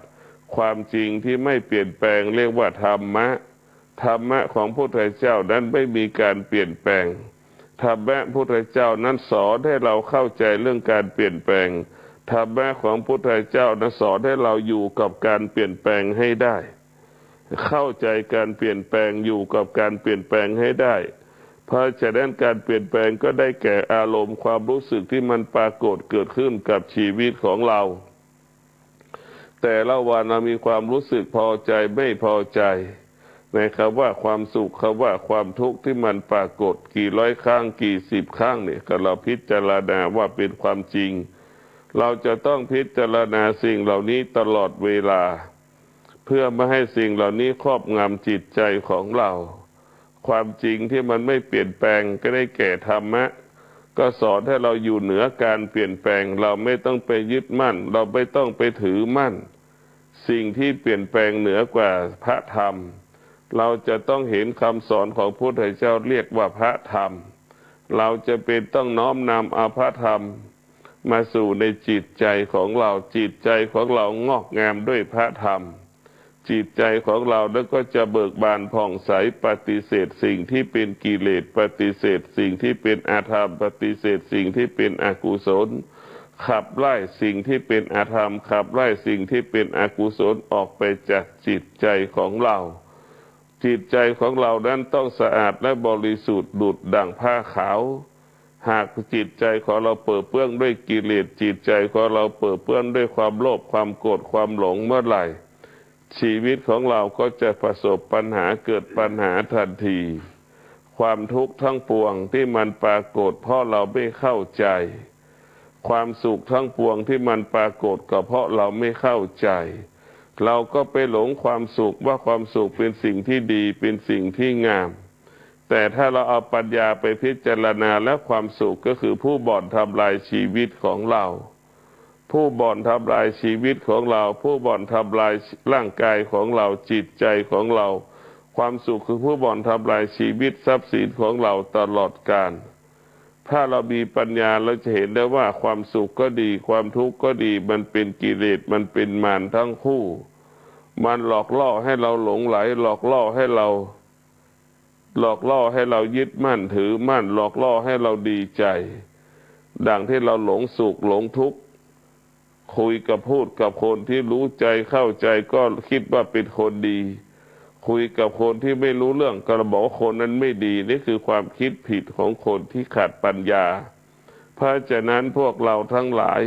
ความจริงที่ไม่เปลี่ยนแปลงเรียกว่าธรรมะของพระพุทธเจ้านั้นไม่มีการเปลี่ยนแปลงธรรมะพระพุทธเจ้านั้นสอนให้เราเข้าใจเรื่องการเปลี่ยนแปลงธรรมะของพระพุทธเจ้านั้นสอนให้เราอยู่กับการเปลี่ยนแปลงให้ได้เข้าใจการเปลี่ยนแปลงอยู่กับการเปลี่ยนแปลงให้ได้เพราะฉะนั้นการเปลี่ยนแปลงก็ได้แก่อารมณ์ความรู้สึกที่มันปรากฏเกิดขึ้นกับชีวิตของเราแต่ละวันเรามีความรู้สึกพอใจไม่พอใจในคำว่าความสุขคำว่าความทุกข์ที่มันปรากฏกี่ร้อยครั้งกี่สิบครั้งเนี่ยก็เราพิจารณาว่าเป็นความจริงเราจะต้องพิจารณาสิ่งเหล่านี้ตลอดเวลาเพื่อไม่ให้สิ่งเหล่านี้ครอบงำจิตใจของเราความจริงที่มันไม่เปลี่ยนแปลงก็ได้แก่ธรรมะก็สอนให้เราอยู่เหนือการเปลี่ยนแปลงเราไม่ต้องไปยึดมั่นเราไม่ต้องไปถือมั่นสิ่งที่เปลี่ยนแปลงเหนือกว่าพระธรรมเราจะต้องเห็นคำสอนของพระพุทธเจ้าเรียกว่าพระธรรมเราจะเป็นต้องน้อมนำเอาพระธรรมมาสู่ในจิตใจของเราจิตใจของเรางอกงามด้วยพระธรรมจิตใจของเราแล้วก็จะเบิกบานผ่องใสปฏิเสธสิ่งที่เป็นกิเลสปฏิเสธสิ่งที่เป็นอาธรรมปฏิเสธสิ่งที่เป็นอกุศล ขับไล่สิ่งที่เป็นอาธรรมขับไล่สิ่งที่เป็นอกุศลออกไปจากจิตใจของเราจิตใจของเรานั้นต้องสะอาดและบริสุทธิ์ดุจดั่งผ้าขาวหากจิตใจของเราเปื้อนเปื้อนด้วยกิเลสจิตใจของเราเปื้อนเปื้อนด้วยความโลภความโกรธความหลงเมื่อไหร่ชีวิตของเราก็จะประสบปัญหาเกิดปัญหาทันทีความทุกข์ทั้งปวงที่มันปรากฏเพราะเราไม่เข้าใจความสุขทั้งปวงที่มันปรากฏก็เพราะเราไม่เข้าใจเราก็ไปหลงความสุขว่าความสุขเป็นสิ่งที่ดีเป็นสิ่งที่งามแต่ถ้าเราเอาปัญญาไปพิจารณาแล้วความสุขก็คือผู้บ่อนทำลายชีวิตของเราผู้บ่อนทำลายชีวิตของเราผู้บ่อนทำลายร่างกายของเราจิตใจของเราความสุขคือผู้บ่อนทำลายชีวิตทรัพย์สินของเราตลอดกาลถ้าเรามีปัญญาเราจะเห็นได้ว่าความสุขก็ดีความทุกข์ก็ดีมันเป็นกิเลสมันเป็นมารทั้งคู่มันหลอกล่อให้เราหลงไหลหลอกล่อให้เรายึดมั่นถือมั่นหลอกล่อให้เราดีใจดังที่เราหลงสุขหลงทุกข์คุยกับพูดกับคนที่รู้ใจเข้าใจก็คิดว่าเป็นคนดีคุยกับคนที่ไม่รู้เรื่องก็บอกว่าคนนั้นไม่ดีนี่คือความคิดผิดของคนที่ขาดปัญญาเพราะฉะนั้นพวกเราทั้งหลาย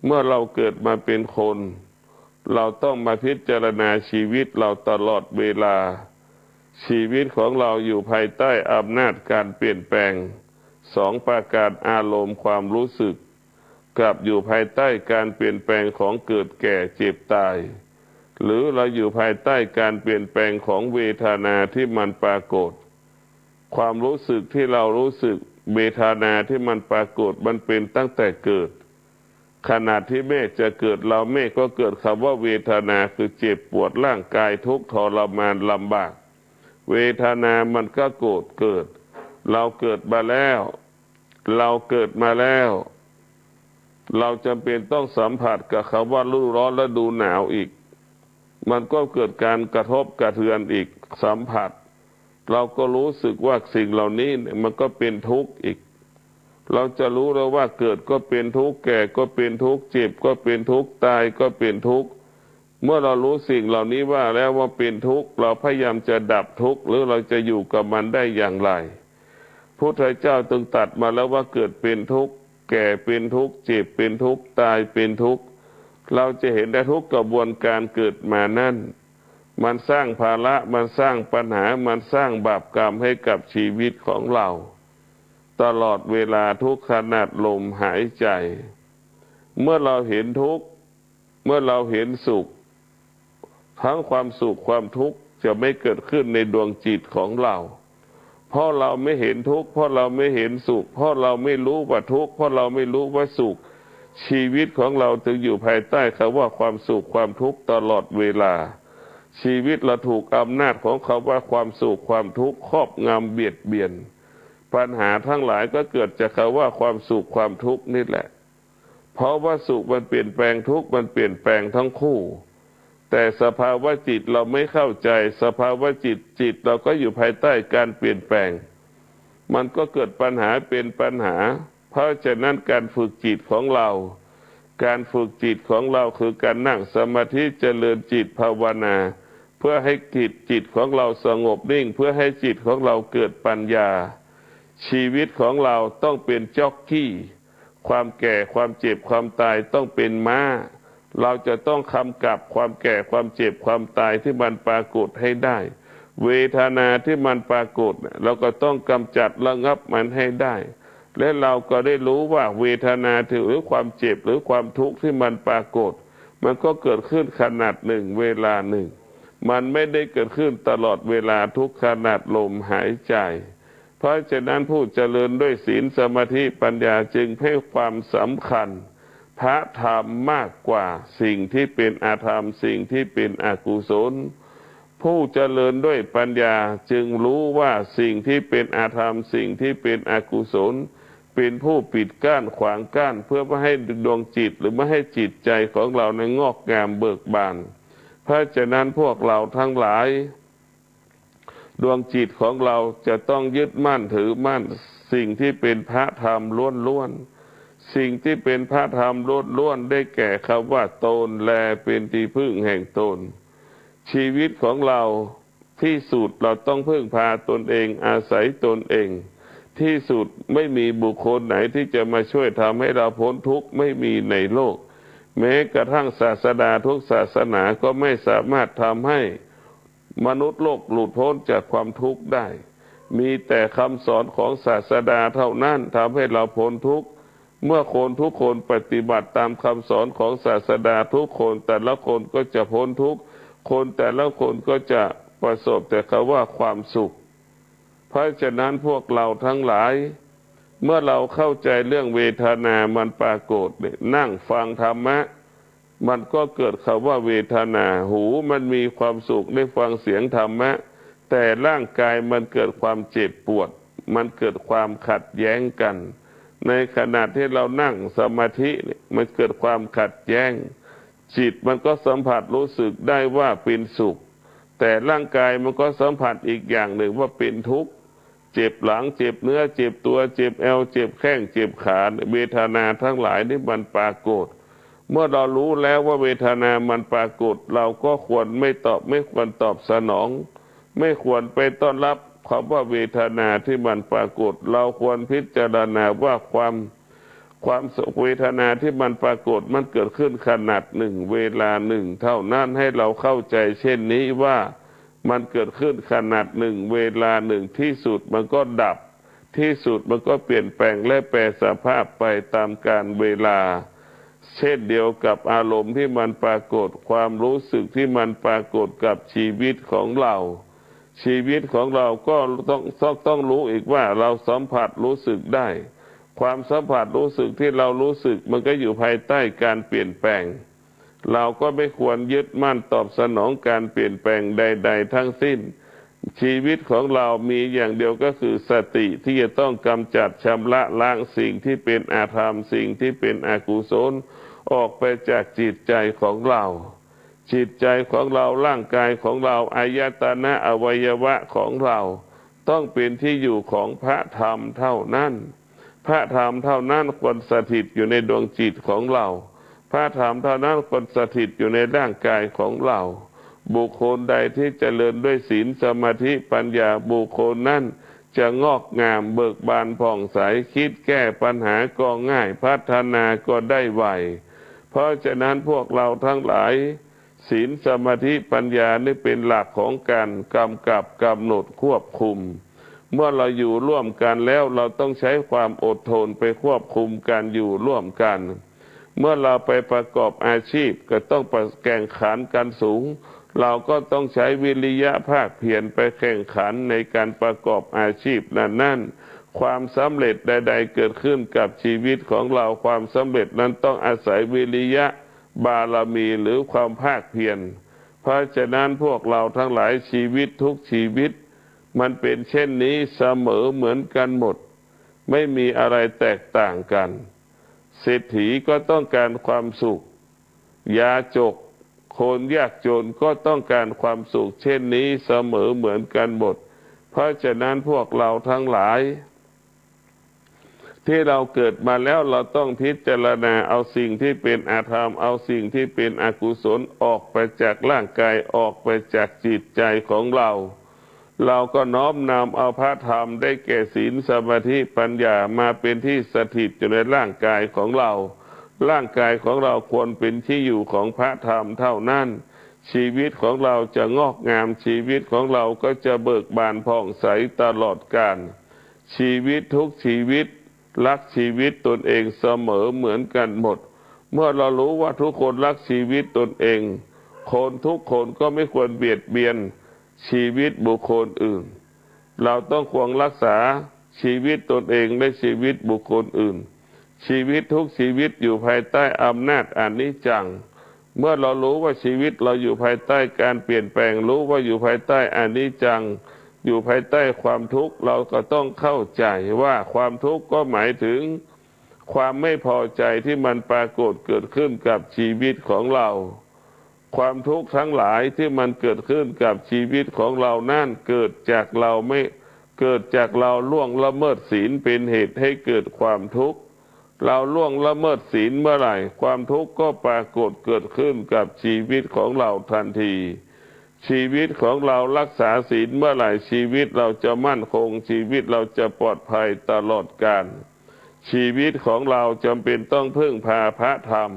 เมื่อเราเกิดมาเป็นคนเราต้องมาพิจารณาชีวิตเราตลอดเวลาชีวิตของเราอยู่ภายใต้อำนาจการเปลี่ยนแปลงสองประการอารมณ์ความรู้สึกกับอยู่ภายใต้การเปลี่ยนแปลงของเกิดแก่เจ็บตายหรือเราอยู่ภายใต้การเปลี่ยนแปลงของเวทนาที่มันปรากฏความรู้สึกที่เรารู้สึกเวทนาที่มันปรากฏมันเป็นตั้งแต่เกิดขณะที่แม่จะเกิดเราแม่ก็เกิดคำว่าเวทนาคือเจ็บปวดร่างกายทุกข์ทรมานลำบากเวทนามันก็โกรธเกิดเราเกิดมาแล้วเราจำเป็นต้องสัมผัสกับคำว่าฤดูร้อนและฤดูหนาวอีกมันก็เกิดการกระทบกระเทือนอีกสัมผัสเราก็รู้สึกว่าสิ่งเหล่านี้มันก็เป็นทุกข์อีกเราจะรู้แล้วว่าเกิดก็เป็นทุกข์แก่ก็เป็นทุกข์เจ็บก็เป็นทุกข์ตายก็เป็นทุกข์เมื่อเรารู้สิ่งเหล่านี้ว่าแล้วว่าเป็นทุกข์เราพยายามจะดับทุกข์หรือเราจะอยู่กับมันได้อย่างไรพระพุทธเจ้าจึงตรัสมาแล้วว่าเกิดเป็นทุกข์แก่เป็นทุกข์เจ็บเป็นทุกข์ตายเป็นทุกข์เราจะเห็นได้ทุกกระบวนการเกิดมานั่นมันสร้างภาระมันสร้างปัญหามันสร้างบาปกรรมให้กับชีวิตของเราตลอดเวลาทุกขณะลมหายใจเมื่อเราเห็นทุกข์เมื่อเราเห็นสุขทั้งความสุขความทุกข์จะไม่เกิดขึ้นในดวงจิตของเราเพราะเราไม่เห็นทุกข์เพราะเราไม่เห็นสุขเพราะเราไม่รู้ว่าทุกข์เพราะเราไม่รู้ว่าสุขชีวิตของเราจึงอยู่ภายใต้คำว่าความสุขความทุกข์ตลอดเวลาชีวิตเราถูกอำนาจของคำว่าความสุขความทุกข์ครอบงำเบียดเบียนปัญหาทั้งหลายก็เกิดจากคำว่าความสุขความทุกข์นี่แหละเพราะว่าสุขมันเปลี่ยนแปลงทุกข์มันเปลี่ยนแปลงทั้งคู่แต่สภาวะจิตเราไม่เข้าใจสภาวะจิตเราก็อยู่ภายใต้การเปลี่ยนแปลงมันก็เกิดปัญหาเป็นปัญหาเพราะฉะนั้นการฝึกจิตของเราคือการนั่งสมาธิเจริญจิตภาวนาเพื่อให้จิตของเราสงบนิ่งเพื่อให้จิตของเราเกิดปัญญาชีวิตของเราต้องเป็นจ็อกกี้ความแก่ความเจ็บความตายต้องเป็นม้าเราจะต้องกำกับความแก่ความเจ็บความตายที่มันปรากฏให้ได้เวทนาที่มันปรากฏเราก็ต้องกำจัดระงับมันให้ได้และเราก็ได้รู้ว่าเวทนาหรือความเจ็บหรือความทุกข์ที่มันปรากฏมันก็เกิดขึ้นขนาดหนึ่งเวลาหนึ่งมันไม่ได้เกิดขึ้นตลอดเวลาทุกขนาดลมหายใจเพราะฉะนั้นผู้เจริญด้วยศีลสมาธิปัญญาจึงให้ความสำคัญพระธรรมมากกว่าสิ่งที่เป็นอาธรรมสิ่งที่เป็นอกุศลผู้เจริญด้วยปัญญาจึงรู้ว่าสิ่งที่เป็นอาธรรมสิ่งที่เป็นอกุศลเป็นผู้ปิดกั้นขวางกั้นเพื่อไม่ให้ดวงจิตหรือไม่ให้จิตใจของเราในงอกงามเบิกบานเพราะฉะนั้นพวกเราทั้งหลายดวงจิตของเราจะต้องยึดมั่นถือมั่นสิ่งที่เป็นพระธรรมล้วน สิ่งที่เป็นพระธรรมล้วนๆได้แก่คำว่าตนแลเป็นที่พึ่งแห่งตนชีวิตของเราที่สุดเราต้องพึ่งพาตนเองอาศัยตนเองที่สุดไม่มีบุคคลไหนที่จะมาช่วยทำให้เราพ้นทุกข์ไม่มีในโลกแม้กระทั่งศาสดาทุกศาสนาก็ไม่สามารถทำให้มนุษย์โลกหลุดพ้นจากความทุกข์ได้มีแต่คำสอนของศาสดาเท่านั้นทำให้เราพ้นทุกข์เมื่อคนทุกคนปฏิบัติตามคำสอนของศาสดาทุกคนแต่ละคนก็จะพ้นทุกข์คนแต่ละคนก็จะประสบแต่คำว่าความสุขเพราะฉะนั้นพวกเราทั้งหลายเมื่อเราเข้าใจเรื่องเวทนามันปรากฏนั่งฟังธรรมะมันก็เกิดคำว่าเวทนาหูมันมีความสุขได้ฟังเสียงธรรมะแต่ร่างกายมันเกิดความเจ็บปวดมันเกิดความขัดแย้งกันในขณะที่เรานั่งสมาธิมันเกิดความขัดแย้งจิตมันก็สัมผัสรู้สึกได้ว่าเป็นสุขแต่ร่างกายมันก็สัมผัสอีกอย่างหนึ่งว่าเป็นทุกข์เจ็บหลังเจ็บเนื้อเจ็บตัวเจ็บเอวเจ็บแข้งเจ็บขาเวทนาทั้งหลายนี่มันปรากฏเมื่อเรารู้แล้วว่าเวทนามันปรากฏเราก็ควรไม่ควรตอบสนองไม่ควรไปต้อนรับคำว่าเวทนาที่มันปรากฏเราควรพิจารณาว่าความเวทนาที่มันปรากฏมันเกิดขึ้นขนาดหนึ่งเวลาหนึ่งเท่านั้นให้เราเข้าใจเช่นนี้ว่ามันเกิดขึ้นขนาดหนึ่งเวลาหนึ่งที่สุดมันก็ดับที่สุดมันก็เปลี่ยนแปลงและแปรสภาพไปตามกาลเวลาเช่นเดียวกับอารมณ์ที่มันปรากฏความรู้สึกที่มันปรากฏกับชีวิตของเราชีวิตของเราก็ต้องรู้อีกว่าเราสัมผัสรู้สึกได้ความสัมผัสรู้สึกที่เรารู้สึกมันก็อยู่ภายใต้การเปลี่ยนแปลงเราก็ไม่ควรยึดมั่นตอบสนองการเปลี่ยนแปลงใดๆทั้งสิ้นชีวิตของเรามีอย่างเดียวก็คือสติที่จะต้องกำจัดชำระล้างสิ่งที่เป็นอาธรรมสิ่งที่เป็นอกุศลออกไปจากจิตใจของเราจิตใจของเราร่างกายของเราอายตนะอวัยวะของเราต้องเป็นที่อยู่ของพระธรรมเท่านั้นพระธรรมเท่านั้นควรสถิตอยู่ในดวงจิตของเราพระธรรมเท่านั้นควรสถิตอยู่ในร่างกายของเราบุคคลใดที่เจริญด้วยศีลสมาธิปัญญาบุคคลนั้นจะงอกงามเบิกบานผ่องใสคิดแก้ปัญหาก็ง่ายพัฒนาก็ได้ไวเพราะฉะนั้นพวกเราทั้งหลายศีลสมาธิปัญญานี่เป็นหลักของการกำกับกำหนดควบคุมเมื่อเราอยู่ร่วมกันแล้วเราต้องใช้ความอดทนไปควบคุมการอยู่ร่วมกันเมื่อเราไปประกอบอาชีพก็ต้องแข่งขันกันสูงเราก็ต้องใช้วิริยะภาคเพียรไปแข่งขันในการประกอบอาชีพนั้นความสำเร็จใดๆเกิดขึ้นกับชีวิตของเราความสำเร็จนั้นต้องอาศัยวิริยะบารมีหรือความภาคเพียรเพราะฉะนั้นพวกเราทั้งหลายชีวิตทุกชีวิตมันเป็นเช่นนี้เสมอเหมือนกันหมดไม่มีอะไรแตกต่างกันเศรษฐีก็ต้องการความสุขยาจกคนยากจนก็ต้องการความสุขเช่นนี้เสมอเหมือนกันหมดเพราะฉะนั้นพวกเราทั้งหลายที่เราเกิดมาแล้วเราต้องพิจารณาเอาสิ่งที่เป็นอาธรรมเอาสิ่งที่เป็นอกุศลออกไปจากร่างกายออกไปจากจิตใจของเราเราก็น้อมนำเอาพระธรรมได้แก่ศีลสมาธิปัญญามาเป็นที่สถิตอยู่ในร่างกายของเราร่างกายของเราควรเป็นที่อยู่ของพระธรรมเท่านั้นชีวิตของเราจะงอกงามชีวิตของเราก็จะเบิกบานผ่องใสตลอดกาลชีวิตทุกชีวิตรักชีวิตตนเองเสมอเหมือนกันหมดเมื่อเรารู้ว่าทุกคนรักชีวิตตนเองคนทุกคนก็ไม่ควรเบียดเบียนชีวิตบุคคลอื่นเราต้องควรรักษาชีวิตตนเองและชีวิตบุคคลอื่นชีวิตทุกชีวิตอยู่ภายใต้อำนาจอนิจจังเมื่อเรารู้ว่าชีวิตเราอยู่ภายใต้การเปลี่ยนแปลงรู้ว่าอยู่ภายใต้อนิจจังอยู่ภายใต้ความทุกข์เราก็ต้องเข้าใจว่าความทุกข์ก็หมายถึงความไม่พอใจที่มันปรากฏเกิดขึ้นกับชีวิตของเราความทุกข์ทั้งหลายที่มันเกิดขึ้นกับชีวิตของเรานั่นเกิดจากเราล่วงละเมิดศีลเป็นเหตุให้เกิดความทุกข์ เราล่วงละเมิดศีลเมื่อไหร่ความทุกข์ก็ปรากฏเกิดขึ้นกับชีวิตของเราทันทีชีวิตของเรารักษาศีลเมื่อไหร่ชีวิตเราจะมั่นคงชีวิตเราจะปลอดภัยตลอดกาลชีวิตของเราจำเป็นต้องพึ่งพาพระธรรม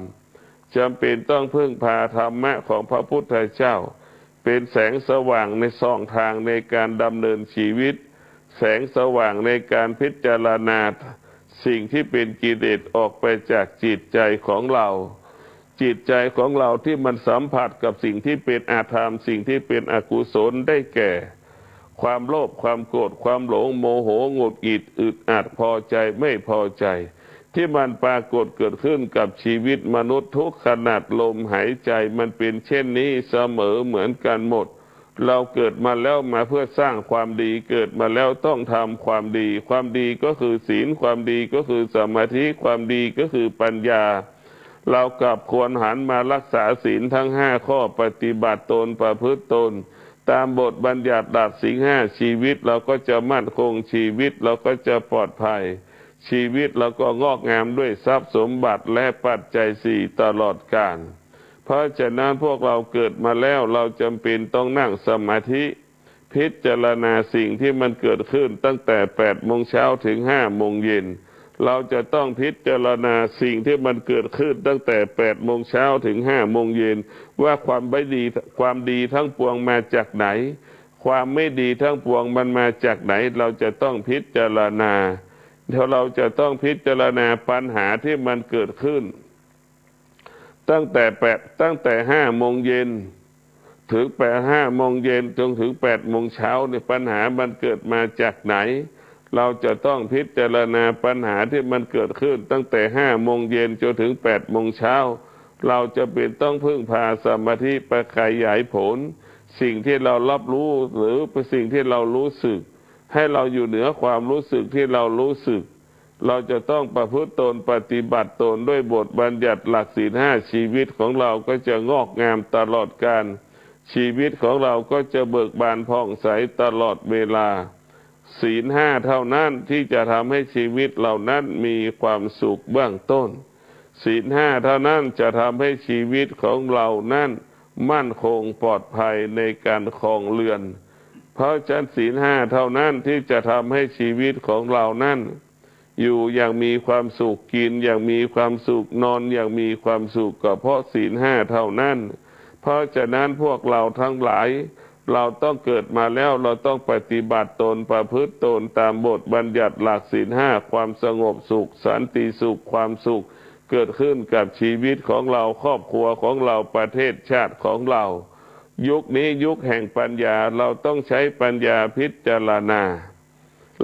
จำเป็นต้องพึ่งพาธรรมะของพระพุทธเจ้าเป็นแสงสว่างในช่องทางในการดำเนินชีวิตแสงสว่างในการพิจารณาสิ่งที่เป็นกิเลสออกไปจากจิตใจของเราจิตใจของเราที่มันสัมผัสกับสิ่งที่เป็นอาธรรมสิ่งที่เป็นอกุศลได้แก่ความโลภความโกรธความหลงโมโหหงุดหงิดอึดอัดพอใจไม่พอใจที่มันปรากฏเกิดขึ้นกับชีวิตมนุษย์ทุกขณะลมหายใจมันเป็นเช่นนี้เสมอเหมือนกันหมดเราเกิดมาแล้วมาเพื่อสร้างความดีเกิดมาแล้วต้องทำความดีความดีก็คือศีลความดีก็คือสมาธิความดีก็คือปัญญาเรากลับควรหันมารักษาศีลทั้ง5ข้อปฏิบัติตนประพฤติตนตามบทบัญญัติหลักศีล5ชีวิตเราก็จะมั่นคงชีวิตเราก็จะปลอดภัยชีวิตเราก็งอกงามด้วยทรัพย์สมบัติและปัจจัย4ตลอดกาลเพราะฉะนั้นพวกเราเกิดมาแล้วเราจำเป็นต้องนั่งสมาธิพิจารณาสิ่งที่มันเกิดขึ้นตั้งแต่8 โมงเช้าถึง5 โมงเย็นเราจะต้องพิจารณาสิ่งที่มันเกิดขึ้นตั้งแต่8 โมงเช้าถึง5 โมงเย็นว่าความดีทั้งปวงมาจากไหนความไม่ดีทั้งปวงมันมาจากไหนเราจะต้องพิจารณาเราจะต้องพิจารณาปัญหาที่มันเกิดขึ้นตั้งแต่5 โมงเย็นถึง5 โมงเย็นจนถึง8 โมงเช้าเนี่ยปัญหามันเกิดมาจากไหนเราจะต้องพิจารณาปัญหาที่มันเกิดขึ้นตั้งแต่5 โมงเย็นจนถึง8 โมงเช้าเราจะเป็นต้องพึ่งพาสมาธิไปขยายผลสิ่งที่เรารับรู้หรือเป็นสิ่งที่เรารู้สึกให้เราอยู่เหนือความรู้สึกที่เรารู้สึกเราจะต้องประพฤติตนปฏิบัติตนด้วยบทบัญญัติหลักศีล5ชีวิตของเราก็จะงอกงามตลอดกาลชีวิตของเราก็จะเบิกบานผ่องใสตลอดเวลาศีล5เท่านั้นที่จะทำให้ชีวิตเหล่านั้นมีความสุขเบื้องต้นศีล5เท่านั้นจะทำให้ชีวิตของเรานั้นมั่นคงปลอดภัยในการครองเรือนเพราะฉะนั้นศีล5เท่านั้นที่จะทำให้ชีวิตของเรานั้นอยู่อย่างมีความสุขกินอย่างมีความสุขนอนอย่างมีความสุขก็เพราะศีล5เท่านั้นเพราะฉะนั้นพวกเราทั้งหลายเราต้องเกิดมาแล้วเราต้องปฏิบัติตนประพฤติตนตามบทบัญญัติหลักศีล5ความสงบสุขสันติสุขความสุขเกิดขึ้นกับชีวิตของเราครอบครัวของเราประเทศชาติของเรายุคนี้ยุคแห่งปัญญาเราต้องใช้ปัญญาพิจารณา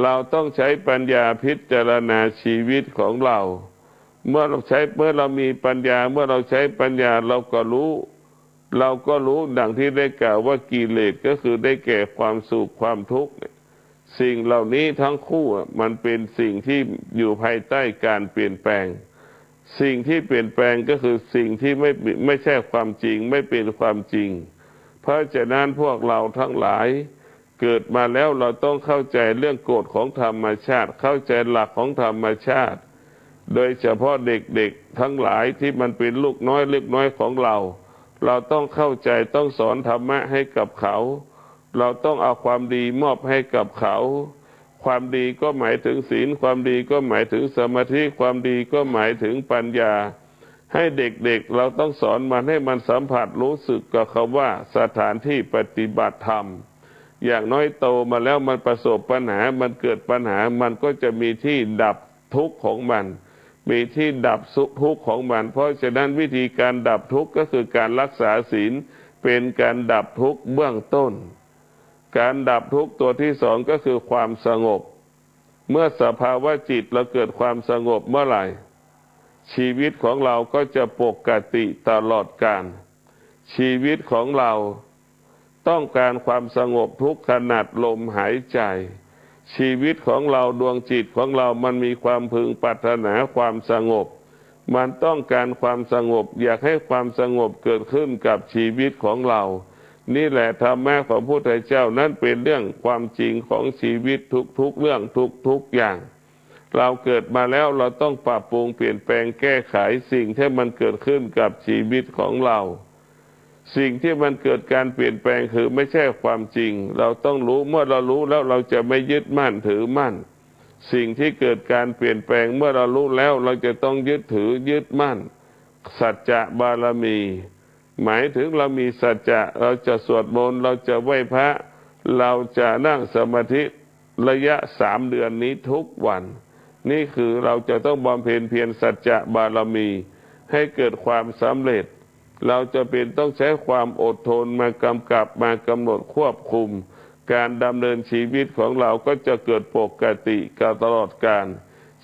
เราต้องใช้ปัญญาพิจารณาชีวิตของเราเมื่อเรามีปัญญาเมื่อเราใช้ปัญญาเราก็รู้ดังที่ได้กล่าวว่ากิเลสก็คือได้แก่ความสุขความทุกข์สิ่งเหล่านี้ทั้งคู่มันเป็นสิ่งที่อยู่ภายใต้การเปลี่ยนแปลงสิ่งที่เปลี่ยนแปลงก็คือสิ่งที่ไม่ใช่ความจริงไม่เป็นความจริงเพราะฉะนั้นพวกเราทั้งหลายเกิดมาแล้วเราต้องเข้าใจเรื่องกฎของธรรมชาติเข้าใจหลักของธรรมชาติโดยเฉพาะเด็กๆทั้งหลายที่มันเป็นลูกน้อยของเราต้องเข้าใจต้องสอนธรรมะให้กับเขาเราต้องเอาความดีมอบให้กับเขาความดีก็หมายถึงศีลความดีก็หมายถึงสมาธิความดีก็หมายถึงปัญญาให้เด็กๆเราต้องสอนมันให้มันสัมผัสรู้สึกกับคำว่าสถานที่ปฏิบัติธรรมอย่างน้อยโตมาแล้วมันประสบปัญหามันเกิดปัญหามันก็จะมีที่ดับทุกข์ของมันมีที่ดับทุกข์ของมันเพราะฉะนั้นวิธีการดับทุกข์ก็คือการรักษาศีลเป็นการดับทุกข์เบื้องต้นการดับทุกข์ตัวที่สองก็คือความสงบเมื่อสภาวะจิตเราเกิดความสงบเมื่อไหร่ชีวิตของเราก็จะปกติตลอดกาลชีวิตของเราต้องการความสงบทุกขณะลมหายใจชีวิตของเราดวงจิตของเรามันมีความพึงปรารถนาความสงบมันต้องการความสงบอยากให้ความสงบเกิดขึ้นกับชีวิตของเรานี่แหละธรรมะของพระพุทธเจ้านั้นเป็นเรื่องความจริงของชีวิตทุกๆเรื่องทุกๆอย่าง เราเกิดมาแล้วเราต้องปรับปรุงเปลี่ยนแปลงแก้ไขสิ่งที่มันเกิดขึ้นกับชีวิตของเราสิ่งที่มันเกิดการเปลี่ยนแปลงคือไม่ใช่ความจริงเราต้องรู้เมื่อเรารู้แล้วเราจะไม่ยึดมั่นถือมั่นสิ่งที่เกิดการเปลี่ยนแปลงเมื่อเรารู้แล้วเราจะต้องยึดถือยึดมั่นสัจจะบารมีหมายถึงเรามีสัจจะเราจะสวดมนต์เราจะไหว้พระเราจะนั่งสมาธิระยะ3 เดือนนี้ทุกวันนี่คือเราจะต้องบำเพ็ญเพียรสัจจะบารมีให้เกิดความสำเร็จเราจะเป็นต้องใช้ความอดทนมากำกับมากำหนดควบคุมการดำเนินชีวิตของเราก็จะเกิดปกติกับตลอดกาล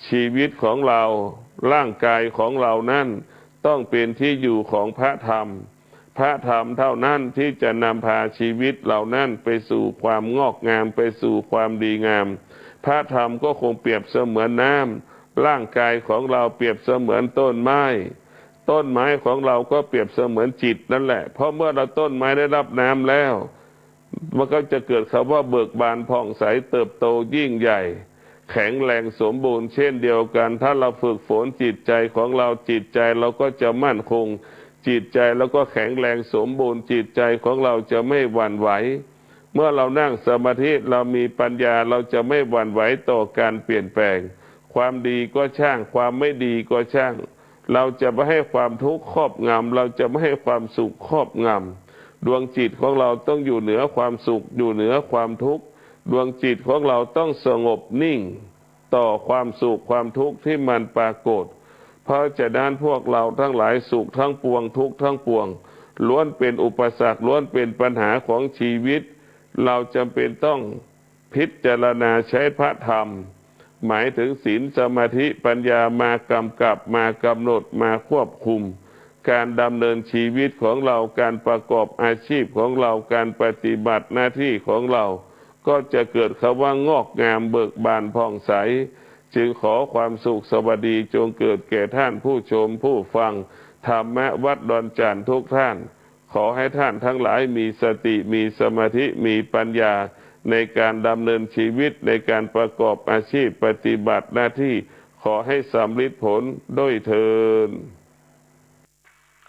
ชีวิตของเราร่างกายของเรานั้นต้องเป็นที่อยู่ของพระธรรมพระธรรมเท่านั้นที่จะนำพาชีวิตเหล่านั้นไปสู่ความงอกงามไปสู่ความดีงามพระธรรมก็คงเปรียบเสมือนน้ำร่างกายของเราเปรียบเสมือนต้นไม้ต้นไม้ของเราก็เปรียบเสมือนจิตนั่นแหละเพราะเมื่อเราต้นไม้ได้รับน้ำแล้วมันก็จะเกิดคำว่าเบิกบานผ่องใสเติบโตยิ่งใหญ่แข็งแรงสมบูรณ์เช่นเดียวกันถ้าเราฝึกฝนจิตใจของเราจิตใจเราก็จะมั่นคงจิตใจแล้วก็แข็งแรงสมบูรณ์จิตใจของเราจะไม่หวั่นไหวเมื่อเรานั่งสมาธิเรามีปัญญาเราจะไม่หวั่นไหวต่อการเปลี่ยนแปลงความดีก็ช่างความไม่ดีก็ช่างเราจะไม่ให้ความทุกข์ครอบงำเราจะไม่ให้ความสุขครอบงำดวงจิตของเราต้องอยู่เหนือความสุขอยู่เหนือความทุกข์ดวงจิตของเราต้องสงบนิ่งต่อความสุขความทุกข์ที่มันปรากฏเพราะฉะนั้นพวกเราทั้งหลายสุขทั้งปวงทุกข์ทั้งปวงล้วนเป็นอุปสรรคล้วนเป็นปัญหาของชีวิตเราจำเป็นต้องพิจารณาใช้พระธรรมหมายถึงศีลสมาธิปัญญามากำกับมากำหนดมาควบคุมการดำเนินชีวิตของเราการประกอบอาชีพของเราการปฏิบัติหน้าที่ของเราก็จะเกิดคำว่างอกงามเบิกบานผ่องใสจึงขอความสุขสวัสดีจงเกิดแก่ท่านผู้ชมผู้ฟังธรรมะวัดดอนจันทร์ทุกท่านขอให้ท่านทั้งหลายมีสติมีสมาธิมีปัญญาในการดำเนินชีวิตในการประกอบอาชีพปฏิบัติหน้าที่ขอให้สำเร็จผลด้วยเถิด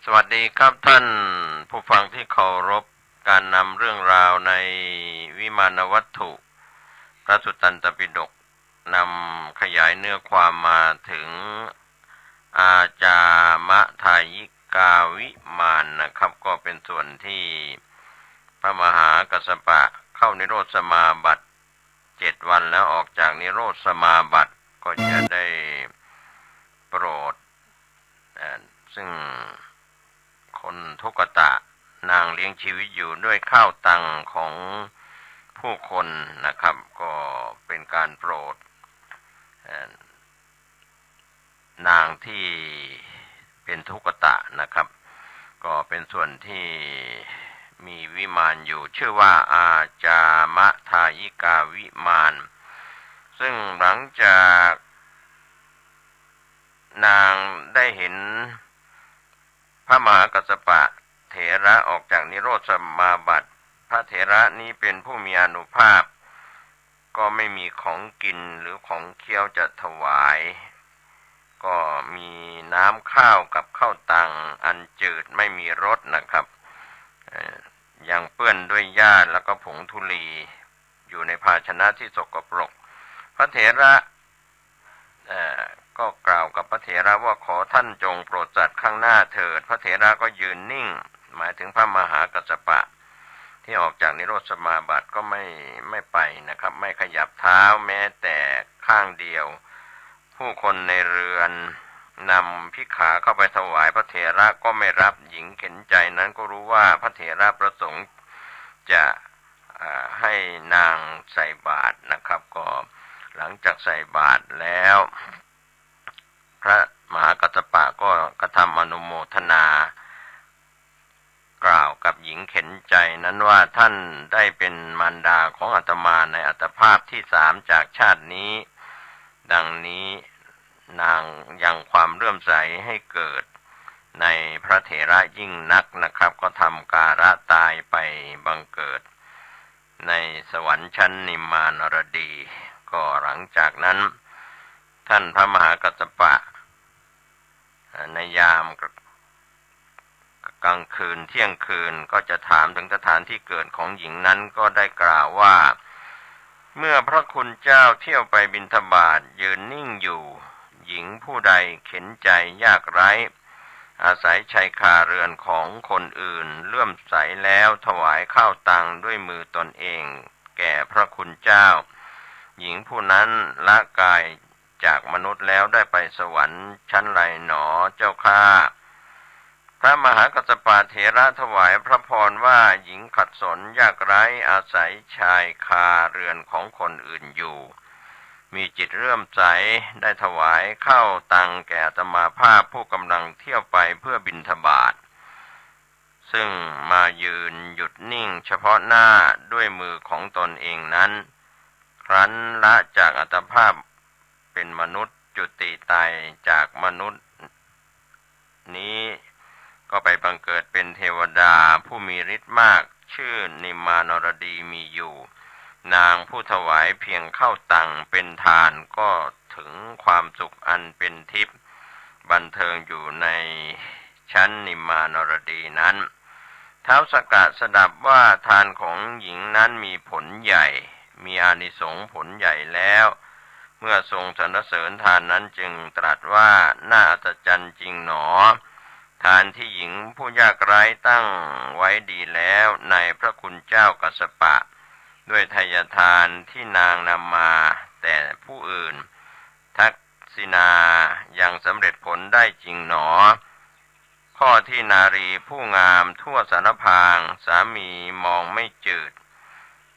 สวัสดีครับท่านผู้ฟังที่เคารพการนำเรื่องราวในวิมานวัตถุพระสุตตันตปิฎกนำขยายเนื้อความมาถึงอาจามทายิกาวิมานนะครับก็เป็นส่วนที่พระมหากัสสปะเข้านิโรธสมาบัติ7 วันแล้วออกจากนิโรธสมาบัติก็จะได้โปรดซึ่งคนทุกตะนางเลี้ยงชีวิตอยู่ด้วยข้าวตังของผู้คนนะครับก็เป็นการโปรดนางที่เป็นทุกตะนะครับก็เป็นส่วนที่มีวิมานอยู่ชื่อว่าอาจามทายิกาวิมานซึ่งหลังจากนางได้เห็นพระมหากัสสปะเถระออกจากนิโรธสมาบัติพระเถระนี้เป็นผู้มีอานุภาพก็ไม่มีของกินหรือของเคี้ยวจะถวายก็มีน้ำข้าวกับข้าวตังอันจืดไม่มีรสนะครับยังเปื้อนด้วยหญ้าแล้วก็ผงธุลีอยู่ในภาชนะที่สกปรกพระเถระก็กล่าวกับพระเถระว่าขอท่านจงโปรดจัดข้างหน้าเถิดพระเถระก็ยืนนิ่งหมายถึงพระมหากัสสปะที่ออกจากนิโรธสมาบัติก็ไม่ไปนะครับไม่ขยับเท้าแม้แต่ข้างเดียวผู้คนในเรือนนำภิกขาเข้าไปถวายพระเถระก็ไม่รับหญิงเข็นใจนั้นก็รู้ว่าพระเถระประสงค์จะให้นางใส่บาตรนะครับก็หลังจากใส่บาตรแล้วพระมหากัสสปะก็กระทำอนุโมทนากล่าวกับหญิงเข็นใจนั้นว่าท่านได้เป็นมารดาของอาตมาในอัตภาพที่3จากชาตินี้ดังนี้นางยังความเลื่อมใสให้เกิดในพระเถระยิ่งนักนะครับก็ทำการะตายไปบังเกิดในสวรรค์ชั้นนิมมานรดีก็หลังจากนั้น ท่านพระมหากัสสปะในยามกลางคืนเที่ยงคืนก็จะถามถึงสถานที่เกิดของหญิงนั้นก็ได้กล่าวว่าเมื่อพระคุณเจ้าเที่ยวไปบิณฑบาตยืนนิ่งอยู่หญิงผู้ใดเข็ญใจยากไร้อาศัยชายคาเรือนของคนอื่นเลื่อมใสแล้วถวายข้าวตังด้วยมือตนเองแก่พระคุณเจ้าหญิงผู้นั้นละกายจากมนุษย์แล้วได้ไปสวรรค์ชั้นไรหนอเจ้าข้าพระมหากัสสปะเถระถวายพระพรว่าหญิงขัดสนยากไร้อาศัยชายคาเรือนของคนอื่นอยู่มีจิตเลื่อมใสได้ถวายข้าวตังแก่อาตมาภาพผู้กำลังเที่ยวไปเพื่อบิณฑบาตซึ่งมายืนหยุดนิ่งเฉพาะหน้าด้วยมือของตนเองนั้นครั้นละจากอัตภาพเป็นมนุษย์จุติตายจากมนุษย์นี้ก็ไปบังเกิดเป็นเทวดาผู้มีฤทธิ์มากชื่อนิมมานรดีมีอยู่นางผู้ถวายเพียงข้าวตังเป็นทานก็ถึงความสุขอันเป็นทิพย์บันเทิงอยู่ในชั้นนิมมานรดีนั้นท้าวสักกะสดับว่าทานของหญิงนั้นมีผลใหญ่มีอานิสงส์ผลใหญ่แล้วเมื่อทรงสรรเสริญทานนั้นจึงตรัสว่าน่าอัศจรรย์จริงหนอทานที่หญิงผู้ยากไร้ตั้งไว้ดีแล้วในพระคุณเจ้ากัสสปะด้วยทายทานที่นางนำมาแต่ผู้อื่นทักษิณายังสำเร็จผลได้จริงหนอข้อที่นารีผู้งามทั่วสารพางสามีมองไม่จืด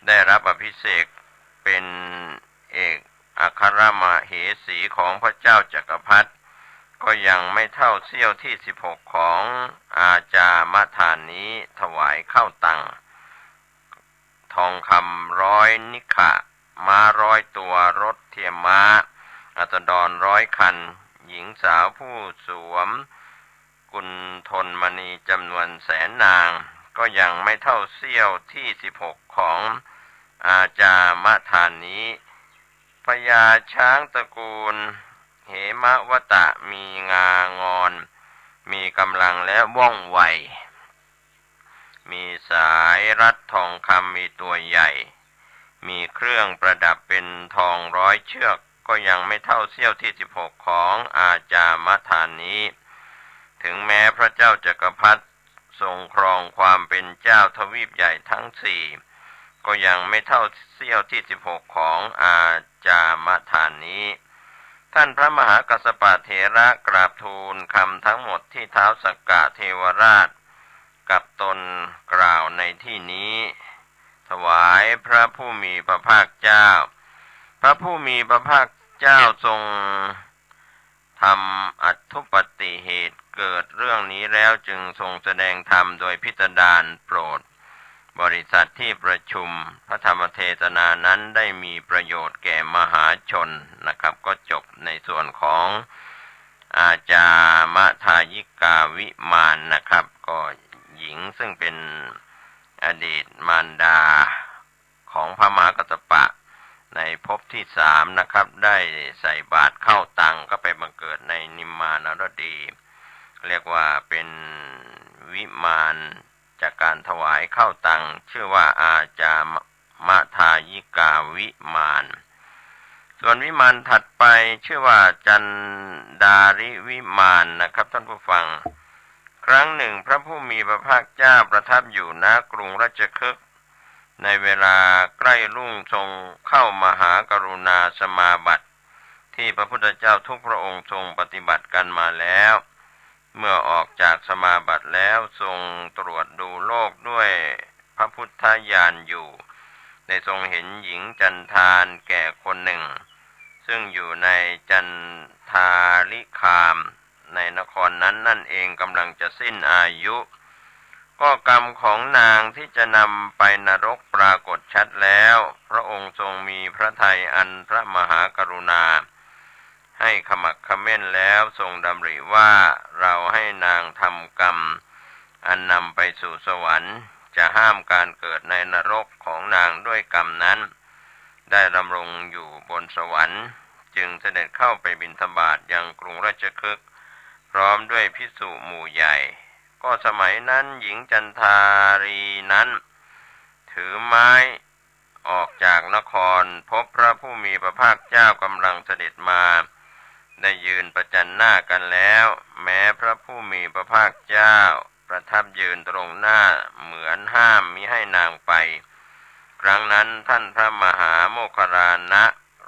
ได้รับอภิเษกเป็นเอกอัครมเหสีของพระเจ้าจักรพรรดิก็ยังไม่เท่าเสี้ยวที่16ของอาจามทานนี้ถวายข้าวตังทองคำ100 นิขะม้า100 ตัวรถเทียมม้าอัตดร100 คันหญิงสาวผู้สวมกุลธนมณีจำนวนแสนนางก็ยังไม่เท่าเสี้ยวที่16ของอาจามทานนี้พญาช้างตระกูลเหมวตะมีงางอนมีกำลังและว่องไวมีสายรัดทองคำมีตัวใหญ่มีเครื่องประดับเป็นทอง100 เชือกก็ยังไม่เท่าเสี้ยวที่16ของอาจามทานนี้ถึงแม้พระเจ้าจักรพรรดิทรงครองความเป็นเจ้าทวีปใหญ่ทั้ง4ก็ยังไม่เท่าเสี้ยวที่16ของอาจามทานนี้ท่านพระมหากัสสปะเถระกราบทูลคำทั้งหมดที่ท้าวสักกะเทวราชกับตนกล่าวในที่นี้ถวายพระผู้มีพระภาคเจ้าพระผู้มีพระภาคเจ้าทรงทำอัตถุปฏิเหตุเกิดเรื่องนี้แล้วจึงทรงแสดงธรรมโดยพิสดารโปรดบริษัทที่ประชุมพระธรรมเทศนานั้นได้มีประโยชน์แก่มหาชนนะครับก็จบในส่วนของอาจามทายิกาวิมานนะครับก็หญิงซึ่งเป็นอดีตมารดาของพระมหากัสสปะในภพที่3นะครับได้ใส่บาตรเข้าตังก็ไปบังเกิดในนิมมานรดีเรียกว่าเป็นวิมานจากการถวายข้าวตังชื่อว่าอาจามทายิกาวิมานส่วนวิมานถัดไปชื่อว่าจันดาริวิมานนะครับท่านผู้ฟังครั้งหนึ่งพระผู้มีพระภาคเจ้าประทับอยู่ณกรุงราชคฤห์ในเวลาใกล้รุ่งทรงเข้ามหากรุณาสมาบัติที่พระพุทธเจ้าทุกพระองค์ทรงปฏิบัติกันมาแล้วเมื่อออกจากสมาบัติแล้วทรงตรวจดูโลกด้วยพระพุทธญาณอยู่ได้ทรงเห็นหญิงจันทานแก่คนหนึ่งซึ่งอยู่ในจันทาลิคามในนครนั้นนั่นเองกำลังจะสิ้นอายุก็กรรมของนางที่จะนำไปนรกปรากฏชัดแล้วพระองค์ทรงมีพระทัยอันพระมหากรุณาให้ขมักเขม้นแล้วทรงดำริว่าเราให้นางทำกรรมอันนำไปสู่สวรรค์จะห้ามการเกิดในนรกของนางด้วยกรรมนั้นได้ดำรงอยู่บนสวรรค์ จึงเสด็จเข้าไปบิณฑบาตยังกรุงราชคฤห์พร้อมด้วยภิกษุหมู่ใหญ่ก็สมัยนั้นหญิงจันทารีนั้นถือไม้ออกจากนครพบพระผู้มีพระภาคเจ้ากำลังเสด็จมาได้ยืนประจันหน้ากันแล้วแม้พระผู้มีพระภาคเจ้าประทับยืนตรงหน้าเหมือนห้ามมิให้นางไปครั้งนั้นท่านพระมหาโมคคารลานะ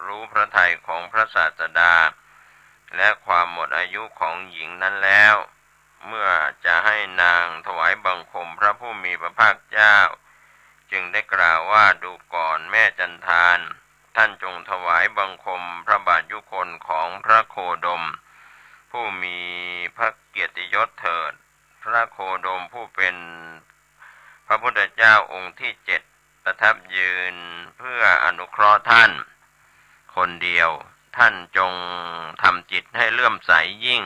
รู้พระทัยของพระศาสดาและความหมดอายุของหญิงนั้นแล้วเมื่อจะให้นางถวายบังคมพระผู้มีพระภาคเจ้าจึงได้กล่าวว่าดูก่อนแม่จันทานท่านจงถวายบังคมพระบาทยุคนของพระโคดมผู้มีพระเกียรติยศเถิดพระโคดมผู้เป็นพระพุทธเจ้าองค์ที่7ประทับยืนเพื่ออนุเคราะห์ท่านคนเดียวท่านจงทำจิตให้เลื่อมใสยิ่ง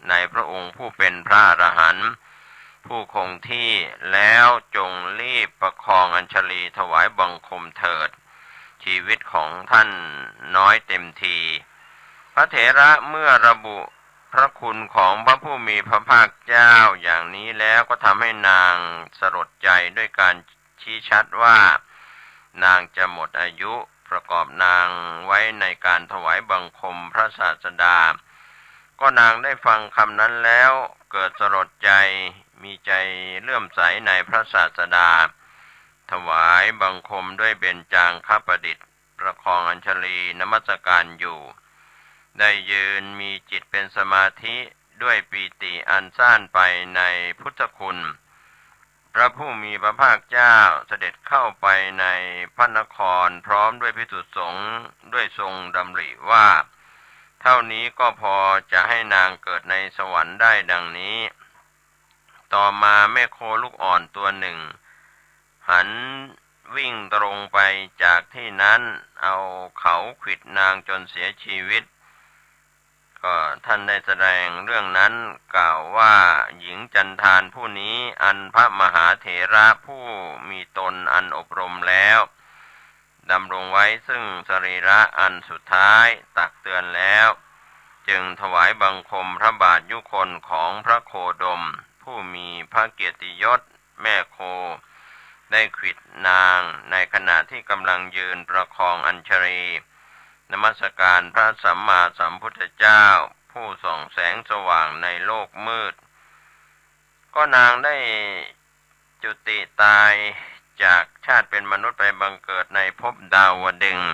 ในพระองค์ผู้เป็นพระอรหันต์ผู้คงที่แล้วจงรีบประคองอัญชลีถวายบังคมเถิดชีวิตของท่านน้อยเต็มทีพระเถระเมื่อระบุพระคุณของพระผู้มีพระภาคเจ้าอย่างนี้แล้วก็ทำให้นางสลดใจด้วยการชี้ชัดว่านางจะหมดอายุประกอบนางไว้ในการถวายบังคมพระศาสดาก็นางได้ฟังคำนั้นแล้วเกิดสลดใจมีใจเลื่อมใสในพระศาสดาถวายบังคมด้วยเบญจางคประดิษฐ์ประคองอัญชลีนมัสการอยู่ได้ยืนมีจิตเป็นสมาธิด้วยปีติอันซ่านไปในพุทธคุณพระผู้มีพระภาคเจ้าเสด็จเข้าไปในพระนครพร้อมด้วยภิกษุสงฆ์ด้วยทรงดำริว่าเท่านี้ก็พอจะให้นางเกิดในสวรรค์ได้ดังนี้ต่อมาแม่โคลูกอ่อนตัวหนึ่งหันวิ่งตรงไปจากที่นั้นเอาเขาขวิดนางจนเสียชีวิตก็ท่านได้แสดงเรื่องนั้นกล่าวว่าหญิงจันทานผู้นี้อันพระมหาเถระผู้มีตนอันอบรมแล้วดำรงไว้ซึ่งสรีระอันสุดท้ายตักเตือนแล้วจึงถวายบังคมพระบาทยุคนของพระโคดมผู้มีพระเกียรติยศแม่โคได้ขวิดนางในขณะที่กำลังยืนประคองอัญชลีนมัสการพระสัมมาสัมพุทธเจ้าผู้ส่องแสงสว่างในโลกมืดก็นางได้จุติตายจากชาติเป็นมนุษย์ไปบังเกิดในภพดาวดึงส์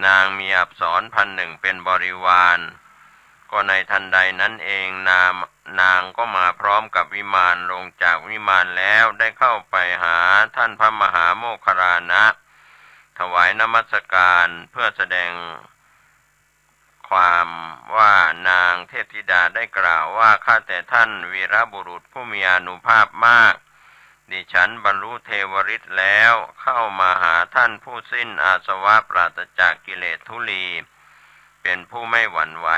นางมีอัปสร1,001เป็นบริวารก็ในทันใดนั้นเองนางก็มาพร้อมกับวิมานลงจากวิมานแล้วได้เข้าไปหาท่านพระมหาโมคคารลานะถวายนมัสการเพื่อแสดงความว่านางเทพธิดาได้กล่าวว่าข้าแต่ท่านวีรบุรุษผู้มีอานุภาพมากดิฉันบรรลุเทวฤทธิ์แล้วเข้ามาหาท่านผู้สิ้นอาสวะปราศจากกิเลสทุลีเป็นผู้ไม่หวั่นไหว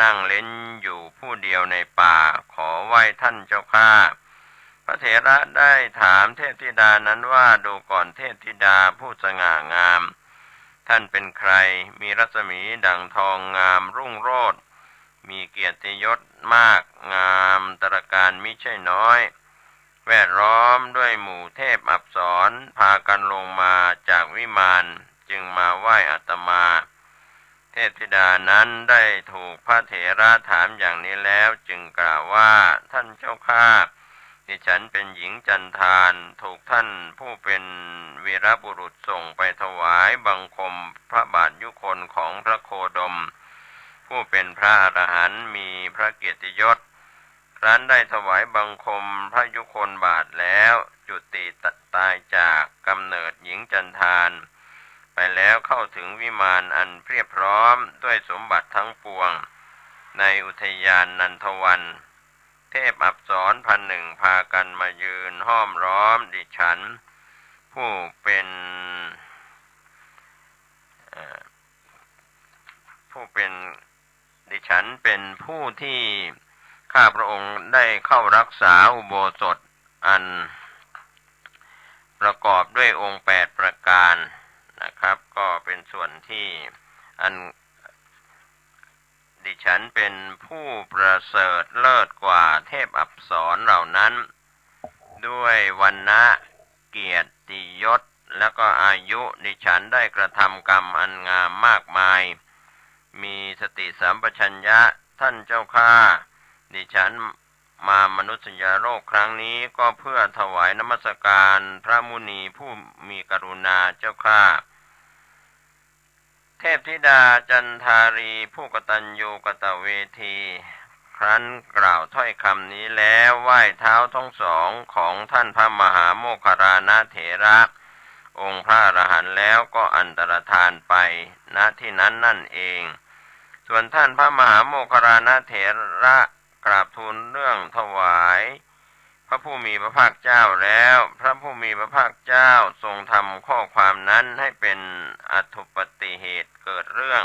นั่งเล่นอยู่ผู้เดียวในป่าขอไหว้ท่านเจ้าข้าพระเถระได้ถามเทพธิดานั้นว่าดูก่อนเทพธิดาผู้สง่างามท่านเป็นใครมีรัศมีดั่งทองงามรุ่งโรจน์มีเกียรติยศมากงามตระการมิใช่น้อยแวดล้อมด้วยหมู่เทพอัปสรพากันลงมาจากวิมานจึงมาไหว้อาตมาเทพธิดานั้นได้ถูกพระเถระถามอย่างนี้แล้วจึงกล่าวว่าท่านเจ้าข้าดิฉันเป็นหญิงจันทานถูกท่านผู้เป็นวีรบุรุษส่งไปถวายบังคมพระบาทยุคนของพระโคดมผู้เป็นพระอรหันต์มีพระเกียรติยศครั้นได้ถวายบังคมพระยุคนบาทแล้วจุติตายจากกำเนิดหญิงจันทานไปแล้วเข้าถึงวิมานอันเพียบพร้อมด้วยสมบัติทั้งปวงในอุทยานนันทวันเทพอัปสร1,001พากันมายืนห้อมล้อมดิฉันผู้เป็นดิฉันเป็นผู้ที่ข้าพระองค์ได้เข้ารักษาอุโบสถอันประกอบด้วยองค์8ประการนะครับก็เป็นส่วนที่อัน ฉันเป็นผู้ประเสริฐเลิศกว่าเทพอัปสรเหล่านั้นด้วยวรรณะเกียรติยศและก็อายุดิฉันได้กระทำกรรมอันงามมากมายมีสติสัมปชัญญะท่านเจ้าข้าดิฉันมามนุษยโลกครั้งนี้ก็เพื่อถวายนมัสการพระมุนีผู้มีกรุณาเจ้าข้าเทพธิดาจันทารีผู้กตัญญูกตเวทีครั้นกล่าวถ้อยคำนี้แล้วไหว้เท้าทั้งสองของท่านพระมหาโมคคารลานะเถระองค์พระอรหันต์แล้วก็อันตรธานไปณที่นั้นนั่นเองส่วนท่านพระมหาโมคคารลานะเถระกราบทูลเรื่องถวายพระผู้มีพระภาคเจ้าแล้วพระผู้มีพระภาคเจ้าทรงทำข้อความนั้นให้เป็นอัตุปติเหตุเกิดเรื่อง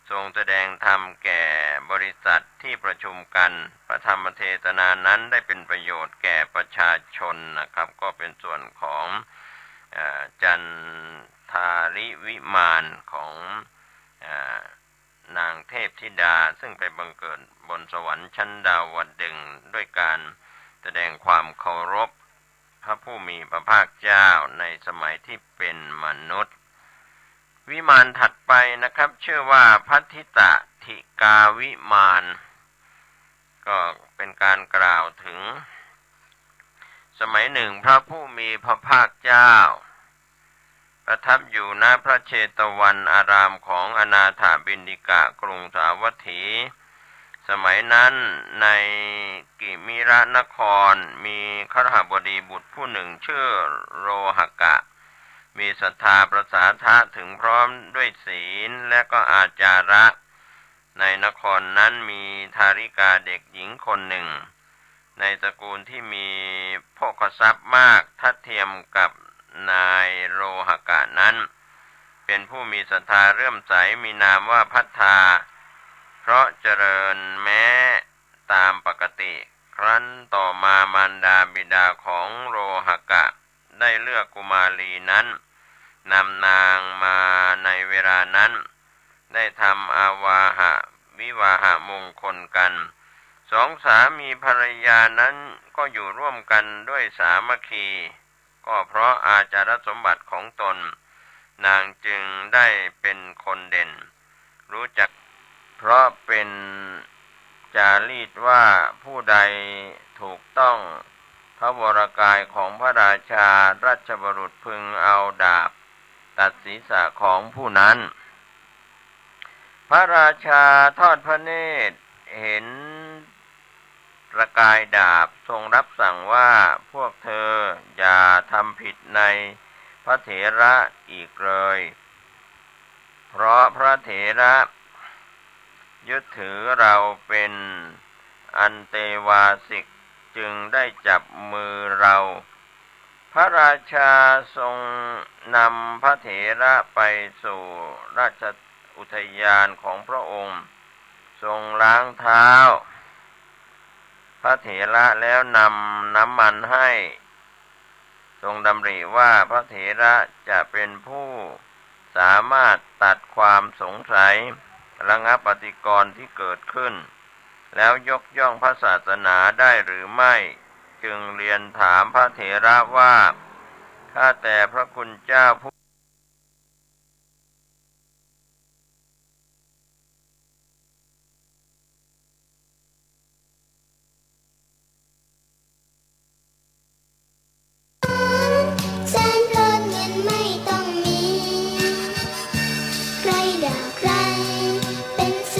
ทรงแสดงธรรมแก่บริษัทที่ประชุมกันพระธรรมเทศนานั้นได้เป็นประโยชน์แก่ประชาชนนะครับก็เป็นส่วนของจันทาริวิมานของนางเทพธิดาซึ่งไปบังเกิดบนสวรรค์ชั้นดาวดึงส์ด้วยการแสดงความเคารพพระผู้มีพระภาคเจ้าในสมัยที่เป็นมนุษย์วิมานถัดไปนะครับชื่อว่าพัทธิตถิกาวิมานก็เป็นการกล่าวถึงสมัยหนึ่งพระผู้มีพระภาคเจ้าประทับอยู่ณพระเชตวันอารามของอนาถบิณฑิกะกรุงสาวัตถีสมัยนั้นในกิมิรนครมีคฤหบดีบุตรผู้หนึ่งชื่อโรหกะมีศรัทธาประสาทะถึงพร้อมด้วยศีลและก็อาจาระในนครนั้นมีทาริกาเด็กหญิงคนหนึ่งในตระกูลที่มีโภคทรัพย์มากทัดเทียมกับนายโรหกะนั้นเป็นผู้มีศรัทธาเลื่อมใสมีนามว่าพัทธาเพราะเจริญแม้ตามปกติครั้นต่อมามารดาบิดาของโรหกะได้เลือกกุมารีนั้นนำนางมาในเวลานั้นได้ทำอาวาหะวิวาหะมงคลกันสองสามีภรรยานั้นก็อยู่ร่วมกันด้วยสามัคคีก็เพราะอาจารสมบัติของตนนางจึงได้เป็นคนเด่นรู้จักเพราะเป็นจารีตว่าผู้ใดถูกต้องพระวรกายของพระราชาราชบุรุษพึงเอาดาบตัดศีรษะของผู้นั้นพระราชาทอดพระเนตรเห็นประกายดาบทรงรับสั่งว่าพวกเธออย่าทำผิดในพระเถระอีกเลยเพราะพระเถระยึดถือเราเป็นอันเตวาสิกจึงได้จับมือเราพระราชาทรงนำพระเถระไปสู่ราชอุทยานของพระองค์ทรงล้างเท้าพระเถระแล้วนำน้ำมันให้ทรงดำริว่าพระเถระจะเป็นผู้สามารถตัดความสงสัยระงับปฏิกรณ์ที่เกิดขึ้นแล้วยกย่องพระศาสนาได้หรือไม่จึงเรียนถามพระเถระว่าข้าแต่พระคุณเจ้าผู้แสนเพลินเงินไม่ต้องมีใครด่าใคร